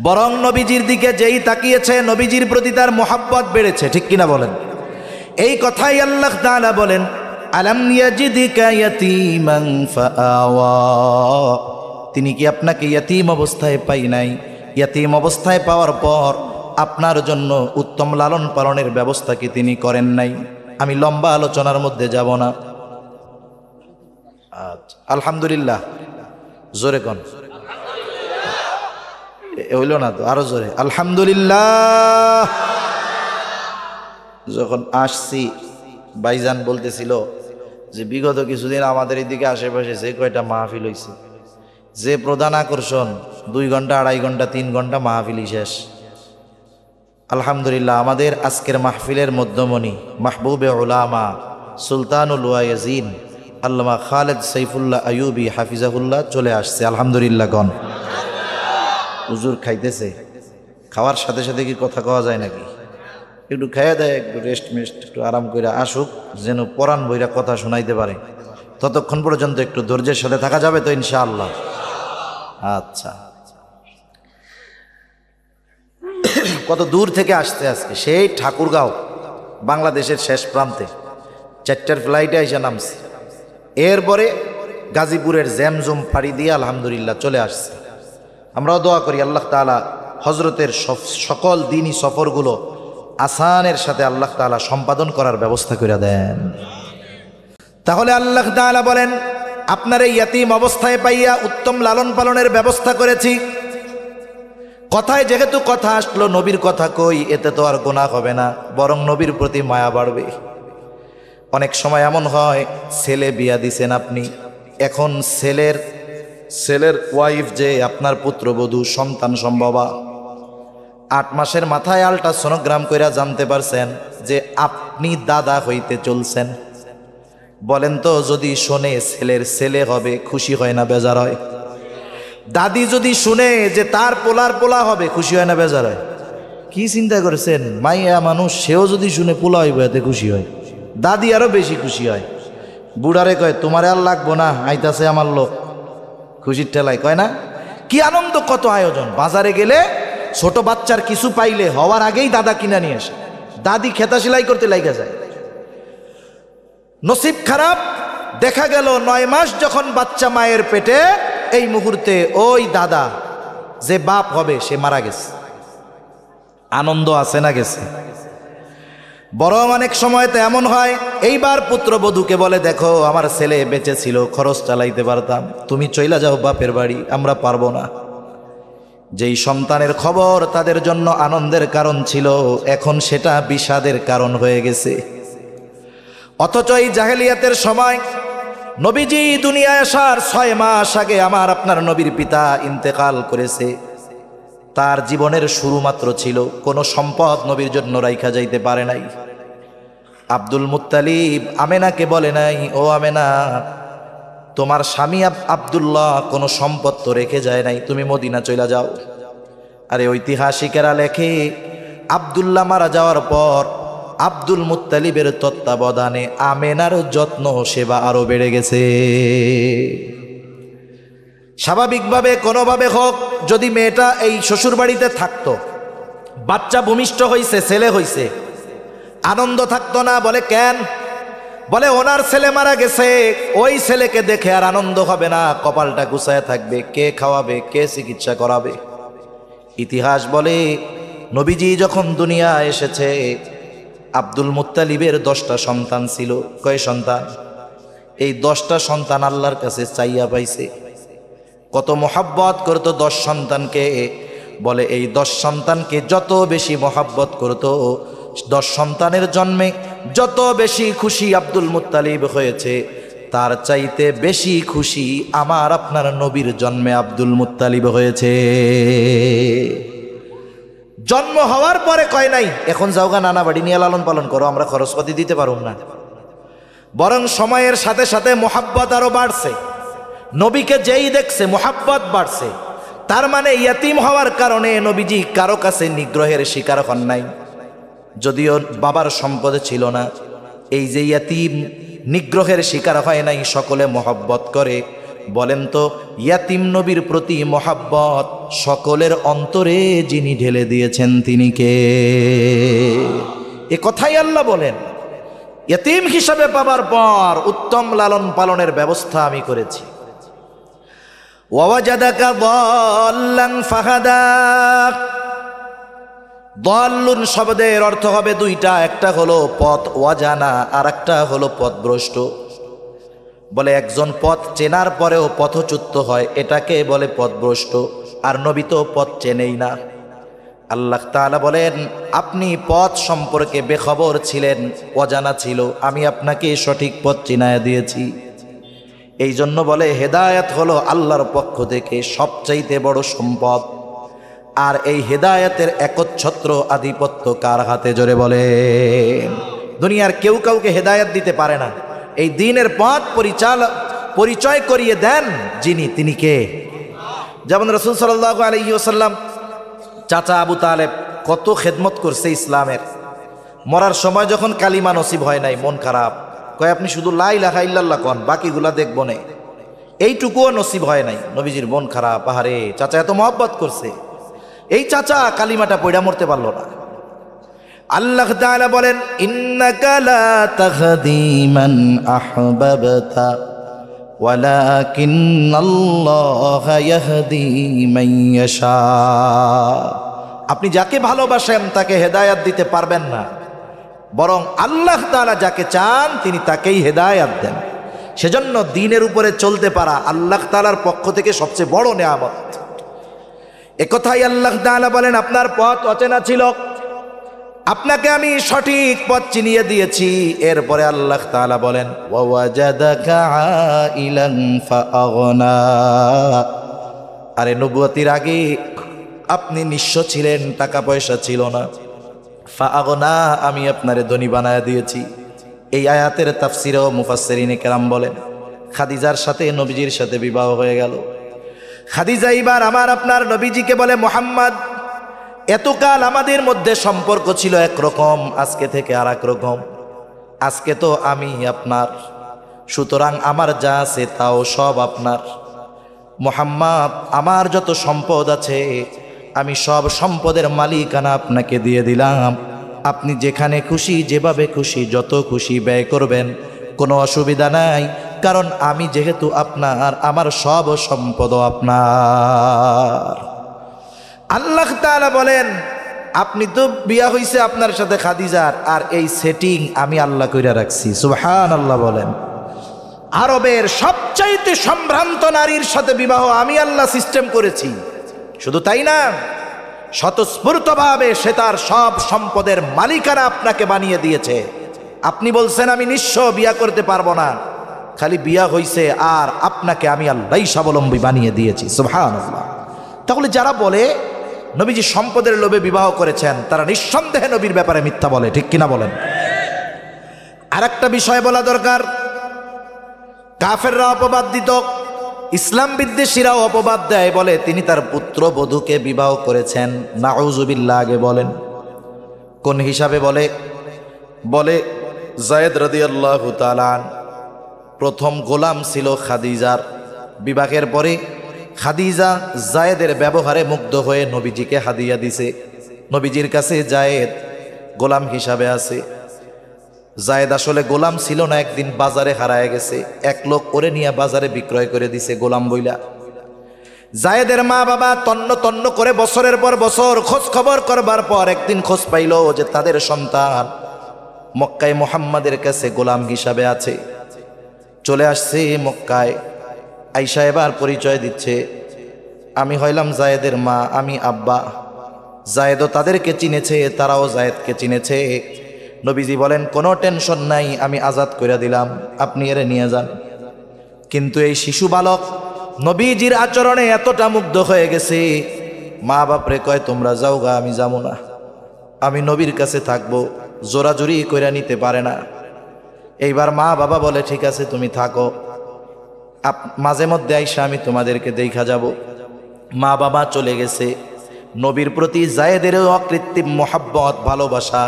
Speaker 1: বরং নবীজির দিকে যেই তাকিয়েছে, নবীজির প্রতি তার মোহাব্বত বেড়েছে। ঠিক কিনা বলেন? এই কথাই আল্লাহ তাআলা বলেন আলাম ইয়াজিদিকা ইয়াতীমান ফাআওয়া। তিনি কি আপনাকে ইয়াতীম অবস্থায় পাই নাই? ইয়াতীম অবস্থায় পাওয়ার পর আপনার জন্য উত্তম লালন পালনের ব্যবস্থা কি তিনি করেন নাই? আমি লম্বা আলোচনার মধ্যে যাব না। আচ্ছা, আলহামদুলিল্লাহ জোরে কোন হইল না তো, আরো জোরে আলহামদুলিল্লাহ। যখন আসছি ভাইজান বলতেছিল যে বিগত কিছুদিন আমাদের এদিকে আশেপাশে যে কয়টা মাহফিল হয়েছে, যে প্রধান আকর্ষণ 2 ঘন্টা 2.5 ঘন্টা 3 ঘন্টা মাহফিলই শেষ। আলহামদুলিল্লাহ আমাদের আজকের মাহফিলের মধ্যমণি মাহবুবে উলামা সুলতানুল ওয়াইজিন আল্লামা খালেদ সাইফুল্লাহ আইয়ুবী হাফিজাহুল্লাহ চলে আসছে। আলহামদুলিল্লাহ গণ। হুজুর খাইতেছে, খাওয়ার সাথে সাথে কি কথা কওয়া যায় নাকি? একটু খাইয়া দেয়, একটু রেস্ট একটু আরাম করে আসুক, যেন পরাণ বইরা কথা শোনাইতে পারে। ততক্ষণ পর্যন্ত একটু ধৈর্যের সাথে থাকা যাবে তো ইনশাআল্লাহ? আচ্ছা, কত দূর থেকে আসতে আজকে, সেই ঠাকুরগাঁও বাংলাদেশের শেষ প্রান্তে 4টার ফ্লাইটে এসে নামছে। এরপরে গাজীপুরের জ্যামজুম পাড়ি দিয়ে আলহামদুলিল্লাহ চলে আসছে। আমরাও দোয়া করি আল্লাহ তাআলা হজরতের সকল দিনই সফরগুলো আসানের সাথে আল্লাহ তাআলা সম্পাদন করার ব্যবস্থা করে দেন। তাহলে আল্লাহ তাআলা বলেন আপনার এই ইয়াতীম অবস্থায় পাইয়া উত্তম লালন পালনের ব্যবস্থা করেছি। কথায় যেহেতু কথা আসলো, নবীর কথা কই, এতে তো আর গুনাহ হবে না, বরং নবীর প্রতি মায়া বাড়বে। অনেক সময় এমন হয়, ছেলে বিয়া দিছেন আপনি, এখন ছেলের ওয়াইফ যে আপনার পুত্রবধূ সন্তান সম্ভবা, 8 মাসের মাথায় আল্ট্রাসোনোগ্রাম কইরা জানতে পারছেন যে আপনি দাদা হইতে চলছেন। বলেন তো, যদি শোনে ছেলের ছেলে হবে, খুশি হয় না বেজার হয়? দাদি যদি শুনে যে তার পোলা হবে, খুশি হয় না বেজার হয়? কি চিন্তা করেছেন? মাইয়া মানুষ, সেও যদি শুনে পোলা হইব এতে খুশি হয়। দাদি আরো বেশি খুশি হয়। বুড়ারে কয় তোমারে আর লাগবো না, আইতাছে আমার লোক, খুশির ঠেলায় কয় না? কি আনন্দ, কত আয়োজন। বাজারে গেলে ছোট বাচ্চার কিছু পাইলে হওয়ার আগেই দাদা কিনা নিয়ে আসে, দাদি খেতা সেলাই করতে লাগা যায়। নসিব খারাপ, দেখা গেল 9 মাস যখন বাচ্চা মায়ের পেটে, এই মুহূর্তে ওই দাদা যে বাপ হবে সে মারা গেছে। আনন্দ আছে না গেছে? বরং অনেক সময় তো এমন হয়, এইবার পুত্রবধূকে বলে দেখো আমার ছেলে বেঁচে ছিল, খরচ চালাইতে পারতাম, তুমি চইলা যাও বাপের বাড়ি, আমরা পারবো না। যেই সন্তানের খবর তাদের জন্য আনন্দের কারণ ছিল, এখন সেটা বিষাদের কারণ হয়ে গেছে। অথচ এই জাহেলিয়াতের সময় নবীজি দুনিয়ায় আসার 6 মাস আগে আমার আপনার নবীর পিতা ইন্তেকাল করেছে। তার জীবনের শুরু মাত্র ছিল, কোনো সম্পদ নবীর জন্য রাইখা যাইতে পারে নাই। আব্দুল মুত্তালিব আমেনাকে বলে নাই, ও আমেনা, তোমার স্বামী আব্দুল্লাহ কোনো সম্পদ তো রেখে যায় নাই, তুমি মদিনা চলে যাও। আরে ঐতিহাসিকেরা লেখে, আব্দুল্লাহ মারা যাওয়ার পর আব্দুল মুত্তালিবের তত্ত্বাবধানে আমেনার যত্ন সেবা আরো বেড়ে গেছে। স্বাভাবিকভাবে কোনোভাবে হোক যদি মেয়েটা এই শ্বশুর বাড়িতে থাকতো, বাচ্চা ভূমিষ্ঠ হইছে, ছেলে হইছে, আনন্দ থাকতো না। বলে কেন? বলে ওনার ছেলে মারা গেছে, ওই ছেলেকে দেখে আর আনন্দ হবে না, কপালটা গুছায় থাকবে, কে খাওয়াবে, কে চিকিৎসা করাবে। ইতিহাস বলে নবীজি যখন দুনিয়া এসেছে আব্দুল মুত্তালিবের 10টা সন্তান ছিল। কয় সন্তান? এই 10টা সন্তান আল্লাহর কাছে চাইয়া পাইছে। কত মোহাব্বত করতো 10 সন্তানকে। বলে এই 10 সন্তানকে যত বেশি মোহাব্বত করতো, 10 সন্তানের জন্মে যত বেশি খুশি আব্দুল মুত্তালিব হয়েছে, তার চাইতে বেশি খুশি আমার আপনার নবীর জন্মে আব্দুল মুত্তালিব হয়েছে। জন্ম হওয়ার পরে কয় নাই এখন যাওগা নানা বাড়ি নিয়ে লালন পালন করো, আমরা খরচপাতি দিতে পারুম না। বরং সময়ের সাথে সাথে মোহাব্বত আরো বাড়ছে। নবীকে যেই দেখছে মোহাব্বত বাড়ছে। তার মানে ইয়াতিম হওয়ার কারণে নবীজি কারো কাছে নিগ্রহের শিকার হন নাই। যদিও বাবার সম্পদ ছিল না, এই যে ইয়াতিম নিগ্রহের শিকার হয় নাই, সকলে মোহাব্বত করে। বলেন তো ইয়াতিম নবীর প্রতি মোহাব্বত সকলের অন্তরে যিনি ঢেলে দিয়েছেন তিনি কে? এ কথাই আল্লাহ বলেন, ইয়াতিম হিসাবে পাবার পর উত্তম লালন পালনের ব্যবস্থা আমি করেছি। ওয়াজাদাকা দাল্লান ফাহাদা। দাল্লুন শব্দের অর্থ হবে দুইটা, একটা হলো পথ ওয়াজানা, আর একটা হলো পথভ্রষ্ট। বলে একজন পথ চেনার পরেও পথচ্যুত হয়, এটাকে বলে পথভ্রষ্ট। আর নবী তো পথ চেনেই না। আল্লাহ তাআলা বলেন আপনি পথ সম্পর্কে বেখবর ছিলেন, অজানা ছিল, আমি আপনাকে সঠিক পথ চিনায়া দিয়েছি। এই জন্য বলে হেদায়েত হলো আল্লাহর পক্ষ থেকে সবচাইতে বড় সম্পদ। আর এই হেদায়েতের একচ্ছত্র আধিপত্য কার হাতে? জোরে বলেন। দুনিয়ার কেউ কাউকে হেদায়েত দিতে পারে না। এই দ্বীনের পথ পরিচয় করিয়ে দেন যিনি, তিনি কে? যেমন রাসূল সাল্লাল্লাহু আলাইহি ওয়াসাল্লাম চাচা আবু তালেব কত খেদমত করছে ইসলামের। মরার সময় যখন কালিমা নসিব হয় নাই, মন খারাপ, কয় আপনি শুধু লা ইলাহা ইল্লাল্লাহ কোন, বাকিগুলা দেখব না। এইটুকুও নসিব হয় নাই। নবীজির মন খারাপ, আহারে চাচা এত মহব্বত করছে, এই চাচা কালিমাটা পড়া মরতে পারলো না। আল্লাহ তাআলা বলেন ইন্নাকা লা তাহদি মান আহবাবতা ওয়ালাকিন্নাল্লাহা ইয়াহদি মান ইয়াশা। আপনি যাকে ভালোবাসেন তাকে হেদায়েত দিতে পারবেন না, বরং আল্লাহ তাআলা যাকে চান তিনি তাকেই হেদায়েত দেন। সেজন্য দ্বীনের উপরে চলতে পারা আল্লাহ তাআলার পক্ষ থেকে সবচেয়ে বড় নিয়ামত। একথাই আল্লাহ তাআলা বলেন আপনার পথ অচেনা ছিল, আপনাকে আমি সঠিক পথ চিনিয়ে দিয়েছি। এরপরে আল্লাহ তাআলা বলেন ওয়াজাদাকা আইলান ফাআগনা। আরে নবুয়তির আগে আপনি নিঃস্ব ছিলেন, টাকা পয়সা ছিল না। ফাআগনা, আমি আপনারে ধনী বানায় দিয়েছি। এই আয়াতের তাফসিরেও মুফাসসিরিনে কেরাম বলেন খাদিজার সাথে নবীজির সাথে বিবাহ হয়ে গেল। খাদিজা এবার আমার আপনার নবীজিকে বলে মুহাম্মদ, এতকাল আমাদের মধ্যে সম্পর্ক ছিল একরকম, আজকে থেকে আর এক রকম। আজকে তো আমি আপনার, সুতরাং আমার যা আছে তাও সব আপনার। মুহাম্মদ, আমার যত সম্পদ আছে আমি সব সম্পদের মালিকানা আপনাকে দিয়ে দিলাম। আপনি যেখানে খুশি, যেভাবে খুশি, যত খুশি ব্যয় করবেন, কোনো অসুবিধা নাই। কারণ আমি যেহেতু আপনার, আমার সব সম্পদ আপনার। আল্লাহ তাআলা বলেন আপনি তো বিয়া হইছে আপনার সাথে খাদিজার, আর এই সেটিং আমি আল্লাহ কইরা রাখছি। সুবহানাল্লাহ বলেন। আরবের সবচাইতে সম্ভ্রান্ত নারীর সাথে বিবাহ আমি আল্লাহ সিস্টেম করেছি। শুধু তাই না, স্বতঃস্ফূর্তভাবে সে তার সব সম্পদের মালিকানা আপনাকে বানিয়ে দিয়েছে। আপনি বলছেন আমি নিঃস্ব, বিয়া করতে পারবো না, খালি বিয়া হইছে আর আপনাকে আমি আল্লাহই স্বাবলম্বী বানিয়ে দিয়েছি। সুবহানাল্লাহ। তাহলে যারা বলে নবীজি সম্পদের লোভে বিবাহ করেছেন, তারা নিঃসন্দেহে নবীর ব্যাপারে মিথ্যা বলে, ঠিক কিনা বলেন? আর একটা বিষয় বলা দরকার, কাফেররা অপবাদ দিত, ইসলাম বিদ্বেষীরাও অপবাদ দেয়, বলে তিনি তার পুত্র বধূকে বিবাহ করেছেন। নাউজুবিল্লাহ। আগে বলেন কোন হিসাবে বলে? বলে যায়েদ রাদিয়াল্লাহু তাআলা প্রথম গোলাম ছিল খাদিজার। বিবাহের পরে খাদিজা যায়েদের ব্যবহারে মুগ্ধ হয়ে নবীজিকে হাদিয়া দিছে। নবীজির কাছে যায়েদ গোলাম হিসাবে আছে। যায়েদ আসলে গোলাম ছিল না, একদিন বাজারে হারায় গেছে, এক লোক ওরে নিয়ে বাজারে বিক্রয় করে দিছে গোলাম বইলা। যায়েদের মা বাবা তন্ন তন্ন করে বছরের পর বছর খোঁজ খবর করবার পর একদিন খোঁজ পাইল যে তাদের সন্তান মক্কায় মুহাম্মাদের কাছে গোলাম হিসাবে আছে। চলে আসছে মক্কায়, আইসা এবার পরিচয় দিচ্ছে, আমি হইলাম যায়েদের মা, আমি আব্বা। যায়েদও তাদেরকে চিনেছে, তারাও যায়েদকে চিনেছে। নবীজি বলেন কোনো টেনশন নাই, আমি আজাদ করে দিলাম, আপনি এরে নিয়ে যান। কিন্তু এই শিশু বালক নবীজির আচরণে এতটা মুগ্ধ হয়ে গেছে, মা বাপরে কয় তোমরা যাও গা, আমি যাবো না, আমি নবীর কাছে থাকবো। জোরাজুরি কইরা নিতে পারে না। এইবার মা বাবা বলে ঠিক আছে তুমি থাকো, মাঝে মধ্যে আইসা আমি তোমাদেরকে দেখা যাব। মা বাবা চলে গেছে। নবীর প্রতি যায়েদেরও অকৃত্রিম মোহাব্বত, ভালোবাসা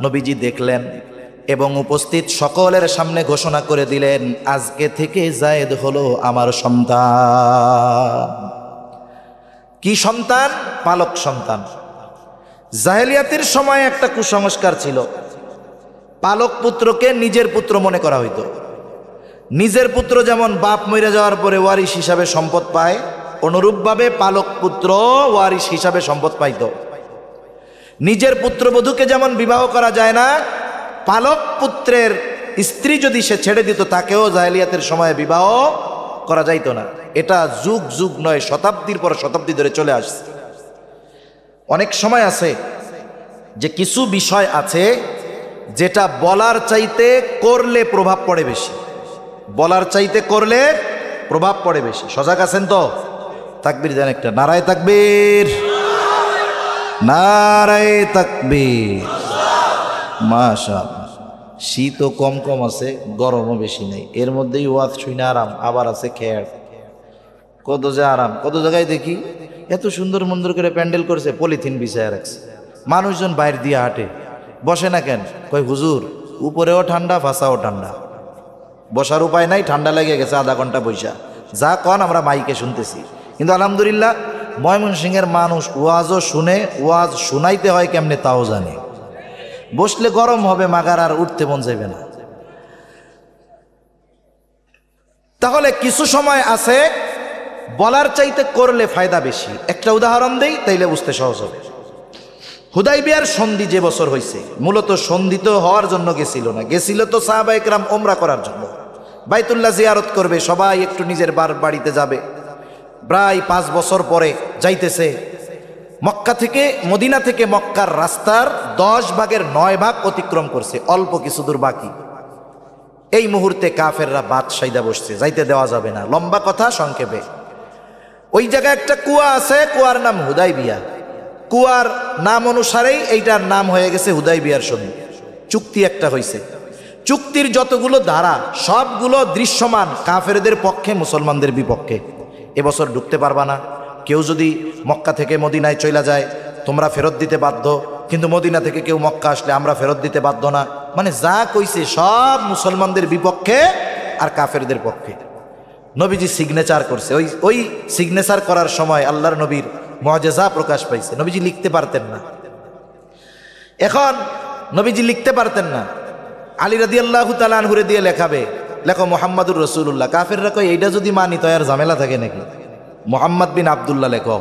Speaker 1: নবীজি দেখলেন এবং উপস্থিত সকলের সামনে ঘোষণা করে দিলেন, আজকে থেকে যায়েদ হলো আমার সন্তান। কি সন্তান? পালক সন্তান। জাহেলিয়াতের সময় একটা কুসংস্কার ছিল, পালক পুত্রকে নিজের পুত্র মনে করা হইতো। নিজের পুত্র যেমন বাপ মরে যাওয়ার পরে ওয়ারিশ হিসাবে সম্পদ পায়, অনুরূপভাবে পালক পুত্র ওয়ারিশ হিসাবে সম্পদ পাইত। নিজের পুত্রবধূকে যেমন বিবাহ করা যায় না, পালক পুত্রের স্ত্রী যদি সে ছেড়ে দিত তাকেও জাহেলিয়াতের সময় বিবাহ করা যাইত না। এটা যুগ যুগ নয়, শতাব্দীর পর শতাব্দী ধরে চলে আসছে। অনেক সময় আছে যে কিছু বিষয় আছে যেটা বলার চাইতে করলে প্রভাব পড়ে বেশি, বলার চাইতে করলে প্রভাব পড়ে বেশি। সজাগ আছেন তো? তাকবীর দেন একটা, নারায়ে তাকবীর, নারায়ে তাকবীর। মাশাআল্লাহ। শীতও কম কম আছে, গরমও বেশি নেই, এর মধ্যেই ওয়াজ শুনে আরাম। আবার আছে খেয়াল, কত যে আরাম। কত জায়গায় দেখি এত সুন্দর মন্দির করে প্যান্ডেল করছে, পলিথিন বিছায় রাখছে, মানুষজন বাইর দিয়ে হাঁটে, বসে না কেন? কই হুজুর উপরেও ঠান্ডা, ফাঁসাও ঠান্ডা, বসার উপায় নাই, ঠান্ডা লেগে গেছে, আধা ঘন্টা বৈশা যা কন আমরা মাইকে শুনতেছি। কিন্তু আলহামদুলিল্লাহ ময়মনসিংহের মানুষ ওয়াজও শুনে, ওয়াজ শুনাইতে হয় কেমনে তাও জানে। বসলে গরম হবে মাগার, আর উঠতে মন যাবে না। তাহলে কিছু সময় আছে বলার চাইতে করলে ফায়দা বেশি। একটা উদাহরণ দেই তাইলে বুঝতে সহজ হবে। হুদাইবিয়ার সন্ধি যে বছর হয়েছে, মূলত সন্ধি তো হওয়ার জন্য গেছিল না, গেছিল তো সাহাবায়ে কেরাম ওমরা করার জন্য। বাইতুল্লাহ জিয়ারত করবে, সবাই একটু নিজের বাড়িতে যাবে। প্রায় 5 বছর পরে যাইতেছে। মক্কা থেকে, মদিনা থেকে মক্কার রাস্তার 10 ভাগের 9 ভাগ অতিক্রম করছে, অল্প কিছু দূর বাকি। এই মুহূর্তে কাফেররা বাদ সাইদা বসছে, যাইতে দেওয়া যাবে না। লম্বা কথা সংক্ষেপে, ওই জায়গায় একটা কুয়া আছে, কুয়ার নাম হুদাইবিয়া। কুয়ার নাম অনুসারেই এইটার নাম হয়ে গেছে হুদাইবিয়ার সন্ধি। চুক্তি একটা হয়েছে, চুক্তির যতগুলো ধারা সবগুলো দৃশ্যমান কাফেরদের পক্ষে, মুসলমানদের বিপক্ষে। এবছর ঢুকতে পারবা না, কেউ যদি মক্কা থেকে মদিনায় চলে যায় তোমরা ফেরত দিতে বাধ্য, কিন্তু মদিনা থেকে কেউ মক্কা আসলে আমরা ফেরত দিতে বাধ্য না। মানে যা কইছে সব মুসলমানদের বিপক্ষে আর কাফেরদের পক্ষে। নবীজি সিগনেচার করছে। ওই সিগনেচার করার সময় আল্লাহর নবীর মুআজিজা প্রকাশ পাইছে। নবীজি লিখতে পারতেন না। এখন নবীজি লিখতে পারতেন না, আলী রাদিয়াল্লাহু তাআলা আনহুরে দিয়ে লেখাবে, লেখো মুহাম্মাদুর রাসূলুল্লাহ। কাফেররা কয় এইটা যদি মানি তো আর ঝামেলা থাকে নাকি, মুহাম্মদ বিন আব্দুল্লাহ লেখো।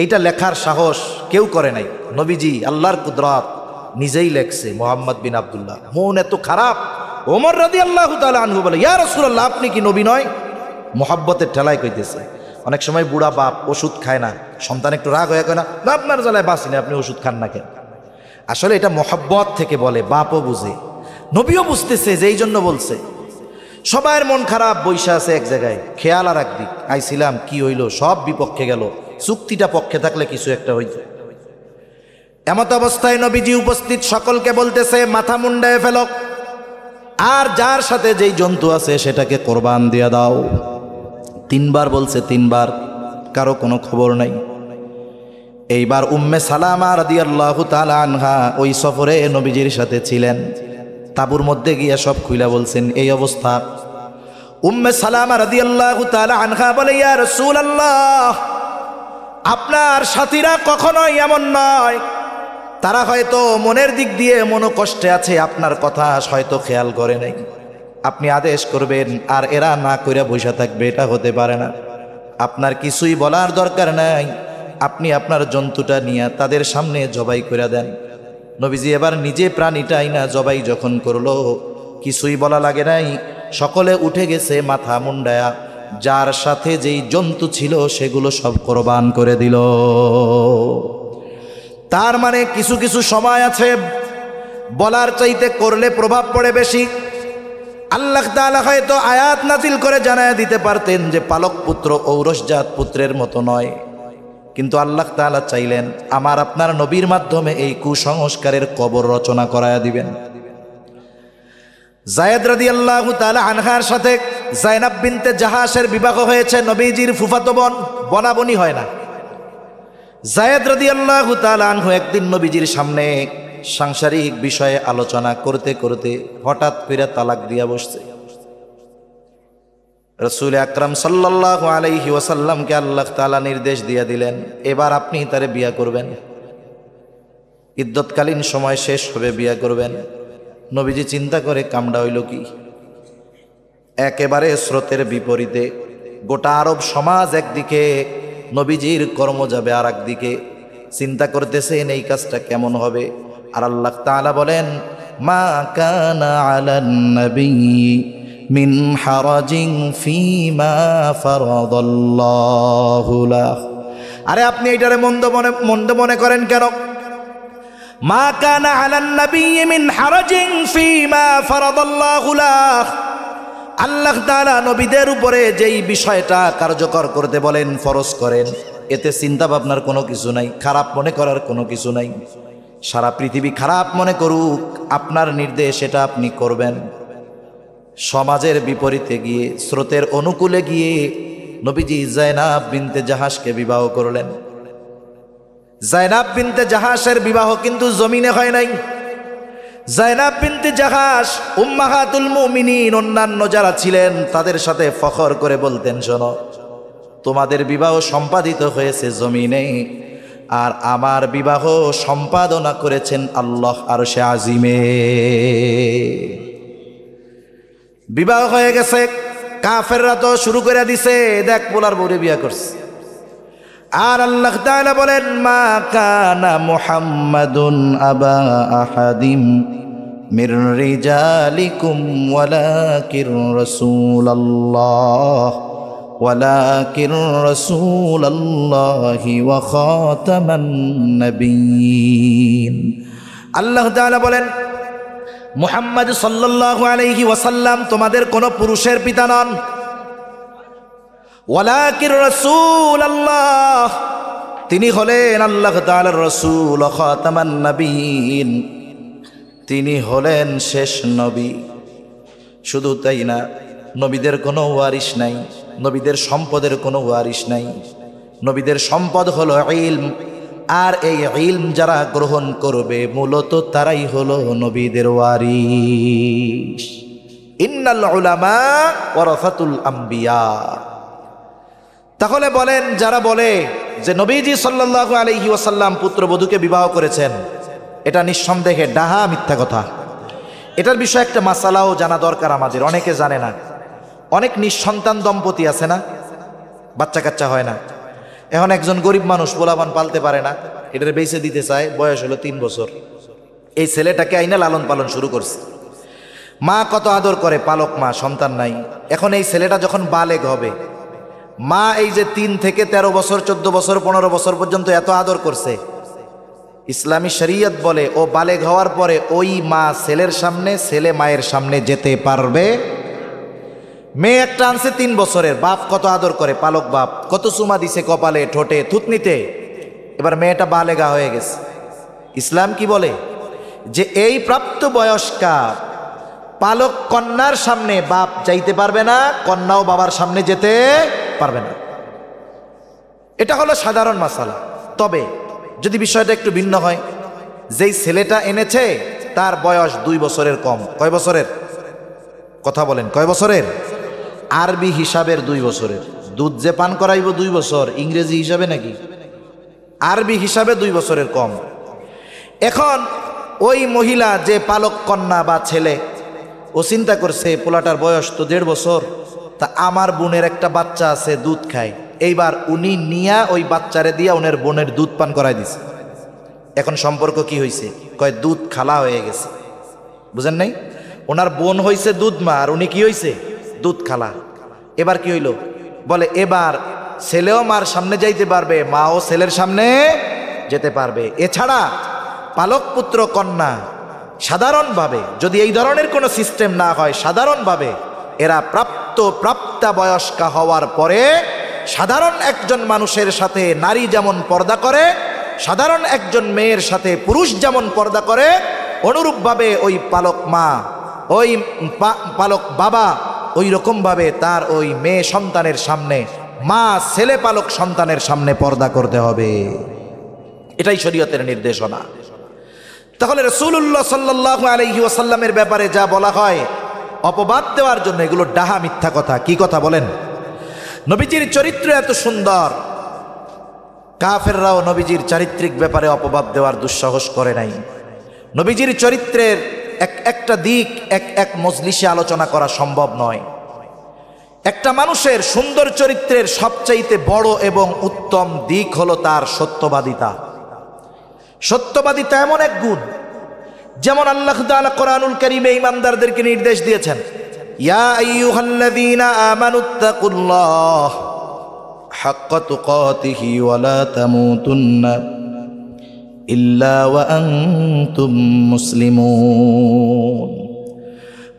Speaker 1: এইটা লেখার সাহস কেউ করে নাই। নবীজি আল্লাহর কুদরত নিজেই লেখছে মুহাম্মদ বিন আব্দুল্লাহ। মন এত খারাপ, ওমর রাদিয়াল্লাহু তাআলা আনহু বলে, ইয়া রাসূলুল্লাহ আপনি কি নবী নয়? মোহাব্বতের ঠেলায় কইতেছে। অনেক সময় বুড়া বাপ ওষুধ খায় না, সন্তান একটু রাগ হয়ে কয় না, আপনার জ্বালায় বাঁচি না, আপনি ওষুধ খান না কেন? আসলে এটা মোহাব্বত থেকে বলে, বাপও বুঝে। নবীও বুঝতেছে যে এই জন্য বলছে। সবার মন খারাপ, বৈশা আছে এক জায়গায়, খেয়াল আর একদিক। আইছিলাম, কি হইল, সব বিপক্ষে গেল, চুক্তিটা পক্ষে থাকলে কিছু একটা হইত। এমত অবস্থায় নবীজি উপস্থিত, সকলকে বলতেছে মাথা মুন্ডায় ফেল, আর যার সাথে যেই জন্তু আছে সেটাকে কোরবান দিয়ে দাও। 3 বার বলছে, 3 বার, কারো কোনো খবর নাই। এইবার উম্মে সালামা রাদিয়াল্লাহু তাআলা আনহা ওই সফরে নবীজির সাথে ছিলেন। তাবুর মধ্যে গিয়া সব খুইলা বলছেন এই অবস্থা। উম্মে সালামা রাদিয়াল্লাহু তাআলা আনহা বলে, ইয়া রাসূলুল্লাহ, আপনার সাথীরা কখনোই এমন নয়, তারা হয়তো মনের দিক দিয়ে মনোকষ্টে আছে, আপনার কথা হয়তো খেয়াল করে নাই। আপনি আদেশ করবেন আর এরা না কইরা বসে থাকবে, এটা হতে পারে না। আপনার কিছুই বলার দরকার নাই, আপনি আপনার জন্তুটা নিয়ে তাদের সামনে জবাই করে দেন। নবীজি এবার নিজে প্রাণীটা আইনা জবাই যখন করলো, কিছুই বলা লাগে নাই, সকলে উঠে গেছে মাথা মুন্ডায়া, যার সাথে যেই জন্তু ছিল সেগুলো সব কোরবান করে দিল। তার মানে কিছু কিছু সময় আছে বলার চাইতে করলে প্রভাব পড়ে বেশি। আল্লাহ তাআলা হয়তো আয়াত নাজিল করে জানায় দিতে পারতেন যে পালক পুত্র ঔরসজাত পুত্রের মতো নয়, কিন্তু আল্লাহ তাআলা চাইলেন আমার আপনার নবীর মাধ্যমে এই কুসংস্কারের কবর রচনা করায়া দিবেন। যায়েদ রাদিয়াল্লাহু তাআলা আনহার সাথে যায়নাব বিনতে জাহাশের বিবাহ হয়েছে, নবীজির ফুফাতো বোন, বনাবনি হয় না। যায়েদ রাদিয়াল্লাহু তাআলা আনহু একদিন নবীজির সামনে সাংসারিক বিষয়ে আলোচনা করতে করতে হঠাৎ করে তালাক দিয়া বসছে। রাসূল আকরাম সাল্লাল্লাহু আলাইহি ওয়াসাল্লামকে আল্লাহ তাআলা নির্দেশ দিয়ে দিলেন, এবার আপনি তারে বিয়া করবেন, ইদ্যতকালীন সময় শেষ হবে, বিয়া করবেন। নবীজি চিন্তা করে কামড়া হইল কি, একেবারে স্রোতের বিপরীতে। গোটা আরব সমাজ একদিকে, নবীজির কর্ম যাবে আর একদিকে। চিন্তা করতেছেন এই কাজটা কেমন হবে। আর আল্লাহ তাআলা বলেন, মা কানা আলান নবী মিন হারাজিন ফীমা ফারাদাল্লাহু লাহ। আরে আপনি এইটারে মন্দ মনে করেন কেন? মা কানা আলান নবী মিন হারাজিন ফীমা ফারাদাল্লাহু লাহ। আল্লাহ তাআলা নবীদের উপরে যেই বিষয়টা কার্যকর করতে বলেন, ফরজ করেন, এতে চিন্তা ভাবনার কোনো কিছু নাই, খারাপ মনে করার কোনো কিছু নাই। সারা পৃথিবী খারাপ মনে করুক, আপনার নির্দেশ এটা আপনি করবেন। সমাজের বিপরীতে গিয়ে, স্রোতের অনুকূলে গিয়ে নবীজি যায়নাব বিনতে জাহাশকে বিবাহ করলেন। যায়নাব বিনতে জাহাশের বিবাহ কিন্তু জমিনে হয় নাই। যায়নাব বিনতে জাহাশ উম্মাহাতুল মুমিনিন, অন্যান্য যারা ছিলেন তাদের সাথে ফখর করে বলতেন, শোনো, তোমাদের বিবাহ সম্পাদিত হয়েছে জমিনে, আর আমার বিবাহ সম্পাদনা করেছেন আল্লাহ আরশে আজিমে। বিবাহ হয়ে গেছে, কাফেররা তো শুরু করে দিছে, দেখ পোলার বউরে বিয়া করছে। আর আল্লাহ তাআলা বলেন, মা কানা মুহাম্মাদুন আবা আহাদিম মির রিজালিকুম ওয়ালাকির রাসূলুল্লাহি ওয়া খাতামান নবিয়্যিন। আল্লাহ তাআলা বলেন, মুহাম্মদ সাল্লাল্লাহু আলাইহি ওয়াসাল্লাম তোমাদের কোন পুরুষের পিতা নন, ওয়ালাকির রাসূলুল্লাহ, তিনি হলেন আল্লাহ তাআলার রাসূল, খাতামান নবিয়্যিন, তিনি হলেন শেষ নবী। শুধু তাই না, নবীদের কোনো ওয়ারিশ নাই, নবীদের সম্পদের কোনো ওয়ারিশ নাই। নবীদের সম্পদ হলো ইলম, আর এই ইলম যারা গ্রহণ করবে মূলত তারাই হলো নবীদের ওয়ারিশ। ইন্নাল উলামা ওয়ারাসাতুল আম্বিয়া। তাহলে বলেন, যারা বলে যে নবীজি সাল্লাল্লাহু আলাইহি ওয়াসাল্লাম পুত্রবধূকে বিবাহ করেছেন, এটা নিঃসন্দেহে ডাহা, মিথ্যা কথা। এটার বিষয়ে একটা মাসালাও জানা দরকার আমাদের, অনেকে জানে না। অনেক নিঃসন্তান দম্পতি আছে না, বাচ্চা কাচ্চা হয় না। এখন একজন গরিব মানুষ পোলাপান পালতে পারে না, এটার বেঁচে দিতে চায়, বয়স হলো 3 বছর। এই ছেলেটাকে আইনা লালন পালন শুরু করছে। মা কত আদর করে, পালক মা, সন্তান নাই। এখন এই ছেলেটা যখন বালেগ হবে, মা এই যে 3 থেকে 13 বছর, 14 বছর, 15 বছর পর্যন্ত এত আদর করছে, ইসলামী শরীয়ত বলে ও বালেগ হওয়ার পরে ওই মা ছেলের সামনে, ছেলে মায়ের সামনে যেতে পারবে। মেয়ে একটা আনছে 3 বছরের, বাপ কত আদর করে, পালক বাপ কত চুমা দিছে কপালে, ঠোঁটে, থুতনিতে। এবার মেয়েটা বালেগা হয়ে গেছে। ইসলাম কি বলে যে এই প্রাপ্ত বয়স্কা পালক কন্যার সামনে বাপ যাইতে পারবে না, কন্যাও বাবার সামনে যেতে পারবে না। এটা হলো সাধারণ মাসালা। তবে যদি বিষয়টা একটু ভিন্ন হয়, যেই ছেলেটা এনেছে তার বয়স 2 বছরের কম। কয় বছরের কথা বলেন? কয় বছরের? আরবি হিসাবের 2 বছরের। দুধ যে পান করাইব 2 বছর, ইংরেজি হিসাবে নাকি? আরবি হিসাবে 2 বছরের কম। এখন ওই মহিলা যে পালক কন্যা বা ছেলে, ও চিন্তা করছে পোলাটার বয়স তো 1.5 বছর, তা আমার বোনের একটা বাচ্চা আছে দুধ খায়, এইবার উনি নিয়া ওই বাচ্চারে দিয়া ওনের বোনের দুধ পান করাই দিছে। এখন সম্পর্ক কি হয়েছে? কয় দুধ খালা হয়ে গেছে। বুঝেন নাই? ওনার বোন হয়েছে দুধ মা, আর উনি কি হয়েছে? দুধ খালা। এবার কি হইল? বলে এবার ছেলেও মার সামনে যাইতে পারবে, মাও ছেলের সামনে যেতে পারবে। এছাড়া পালক পুত্র কন্যা সাধারণভাবে যদি এই ধরনের কোনো সিস্টেম না হয়, সাধারণভাবে এরা প্রাপ্তবয়স্কা হওয়ার পরে সাধারণ একজন মানুষের সাথে নারী যেমন পর্দা করে, সাধারণ একজন মেয়ের সাথে পুরুষ যেমন পর্দা করে, অনুরূপভাবে ওই পালক মা, ওই পালক বাবা ওই রকমভাবে তার ওই মেয়ে সন্তানের সামনে, মা ছেলে পালক সন্তানের সামনে পর্দা করতে হবে। এটাই শরীয়তের নির্দেশনা। তাহলে রাসূলুল্লাহ সাল্লাল্লাহু আলাইহি ওয়াসাল্লামের ব্যাপারে যা বলা হয় অপবাদ দেওয়ার জন্য, এগুলো ডাহা মিথ্যা কথা। কি কথা বলেন? নবীজির চরিত্র এত সুন্দর, কাফেররাও নবীজির চারিত্রিক ব্যাপারে অপবাদ দেওয়ার দুঃসাহস করে নাই। নবীজির চরিত্রের একটা দিক এক মজলিসে আলোচনা করা সম্ভব নয়। একটা মানুষের সুন্দর চরিত্রের সবচাইতে বড় এবং উত্তম দিক হলো তার সত্যবাদিতা। সত্যবাদিতা এমন এক গুণ, যেমন আল্লাহ তাআলা কোরআনুল কারীমে ঈমানদারদেরকে নির্দেশ দিয়েছেন, ইয়া আইয়ুহাল্লাযীনা আমানুত্তাকুল্লাহ হাক্কা তুকাতিহি ওয়া লা তামুতুন্না ইল্লা ওয়া আনতুম মুসলিমুন।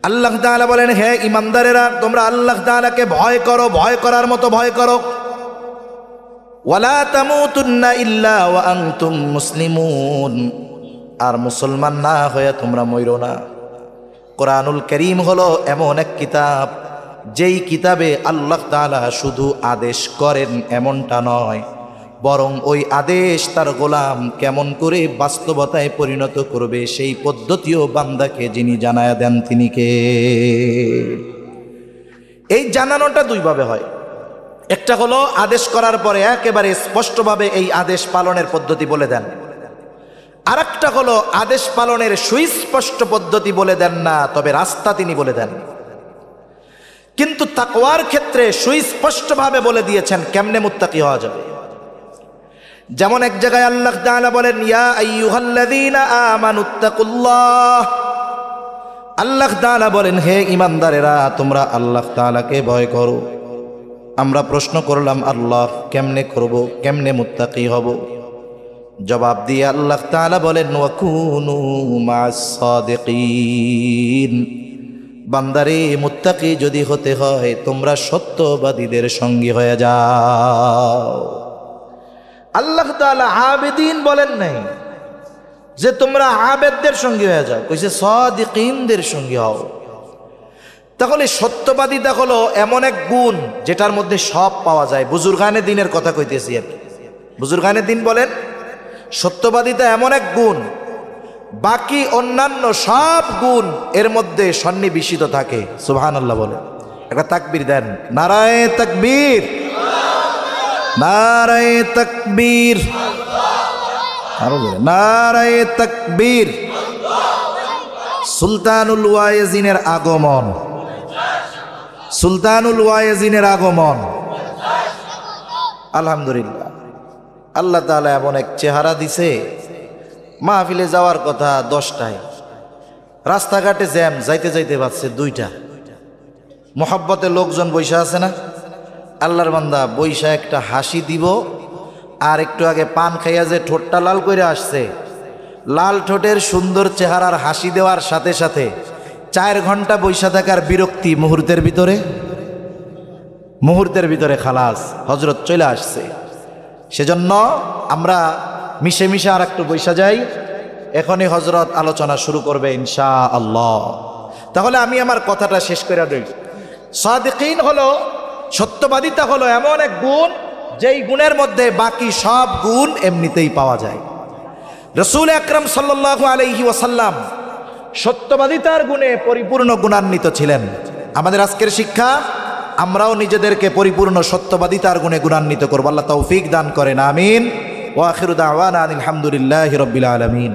Speaker 1: আল্লাহ তাআলা বলেন, হে ঈমানদারেরা, তোমরা আল্লাহ তাআলাকে ভয় করো, ভয় করার মতো ভয় করো। ওয়ালা তামুতুন্না ইল্লা ওয়া আনতুম মুসলিমুন, আর মুসলমান না হয়ে তোমরা মইরো না। কোরআনুল কারীম হলো এমন এক কিতাব, যেই কিতাবে আল্লাহ তাআলা শুধু আদেশ করেন এমনটা নয়, বরং ওই আদেশ তার গোলাম কেমন করে বাস্তবতায় পরিণত করবে সেই পদ্ধতিও বান্দাকে যিনি জানায়া দেন তিনি কে। এই জানানোটা 2 ভাবে হয়। একটা হলো আদেশ করার পরে একেবারে স্পষ্টভাবে এই আদেশ পালনের পদ্ধতি বলে দেন। আরেকটা হলো আদেশ পালনের সুস্পষ্ট পদ্ধতি বলে দেন না, তবে রাস্তা তিনি বলে দেন। কিন্তু তাকওয়ার ক্ষেত্রে সুস্পষ্টভাবে বলে দিয়েছেন কেমনে মুত্তাকি হওয়া যাবে। যেমন এক জায়গায় আল্লাহ তাআলা বলেন, ইয়া আইয়ুহাল্লাযীনা আমানুত্তাকুল্লাহ। আল্লাহ তাআলা বলেন, হে ঈমানদারেরা, তোমরা আল্লাহ তাআলাকে ভয় করো। আমরা প্রশ্ন করলাম, আল্লাহ কেমনে করব, কেমনে মুত্তাকি হব? জবাব দিয়ে আল্লাহ তাআলা বলেন, ওয়াকুনু মা'আস সাদিকিন। বান্দারে, মুত্তাকি যদি হতে হয় তোমরা সত্যবাদীদের সঙ্গী হয়ে যাও। আল্লাহ তাআলা আবেদিন বলেন নাই যে তোমরা আবেদদের সঙ্গী হয়ে যাও, কইছে সাদিকিনদের সঙ্গী হও। তাহলে সত্যবাদিতা হলো এমন এক গুণ যেটার মধ্যে সব পাওয়া যায়। বুজুর্গানে দিনের কথা কইতেছি আর কি। বুজুর্গানে দিন বলেন, সত্যবাদিতা এমন এক গুণ, বাকি অন্যান্য সব গুণ এর মধ্যে সন্নিবেশিত থাকে। সুবহানাল্লাহ বলে একটা তাকবীর দেন, নারায়ে তাকবীর, নারায়ে তাকবীর, আরো বলেন নারায়ে তাকবীর। সুলতানুল ওয়াইজিনের আগমন, সুলতানুল ওয়াইজিনের আগমন। আলহামদুলিল্লাহ, আল্লাহ তাআলা এমন এক চেহারা দিছে, মাহফিলে যাওয়ার কথা 10টায়, রাস্তাঘাটে জ্যাম, যাইতে যাইতে পাচ্ছে 2টা। মোহাব্বতে লোকজন বৈশা আছে না, আল্লাহর বান্দা বৈশা একটা হাসি দিব, আর একটু আগে পান খাইয়া যে ঠোঁটটা লাল করে আসছে, লাল ঠোঁটের সুন্দর চেহারার হাসি দেওয়ার সাথে সাথে 4 ঘন্টা বৈশা থাকার বিরক্তি মুহূর্তের ভিতরে খালাস, হজরত চলে আসছে। সেজন্য আমরা মিশে মিশে আর একটু বৈশা যাই। এখনই হজরত আলোচনা শুরু করবে ইনশাআল্লাহ। তাহলে আমি আমার কথাটা শেষ করে দিই। সাদিকিন হলো, সত্যবাদিতা হলো এমন এক গুণ যেই গুণের মধ্যে বাকি সব গুণ এমনিতেই পাওয়া যায়। রাসূল আকরাম সাল্লাল্লাহু আলাইহি ওয়াসাল্লাম সত্যবাদিতার গুণে পরিপূর্ণ গুণান্বিত ছিলেন। আমাদের আজকের শিক্ষা, আমরাও নিজেদেরকে পরিপূর্ণ সত্যবাদিতার গুণে গুণান্বিত করব। আল্লাহ তৌফিক দান করেন, আমিন। ওয়া আখিরু দাওয়ানা আলহামদুলিল্লাহি রাব্বিল আলামিন।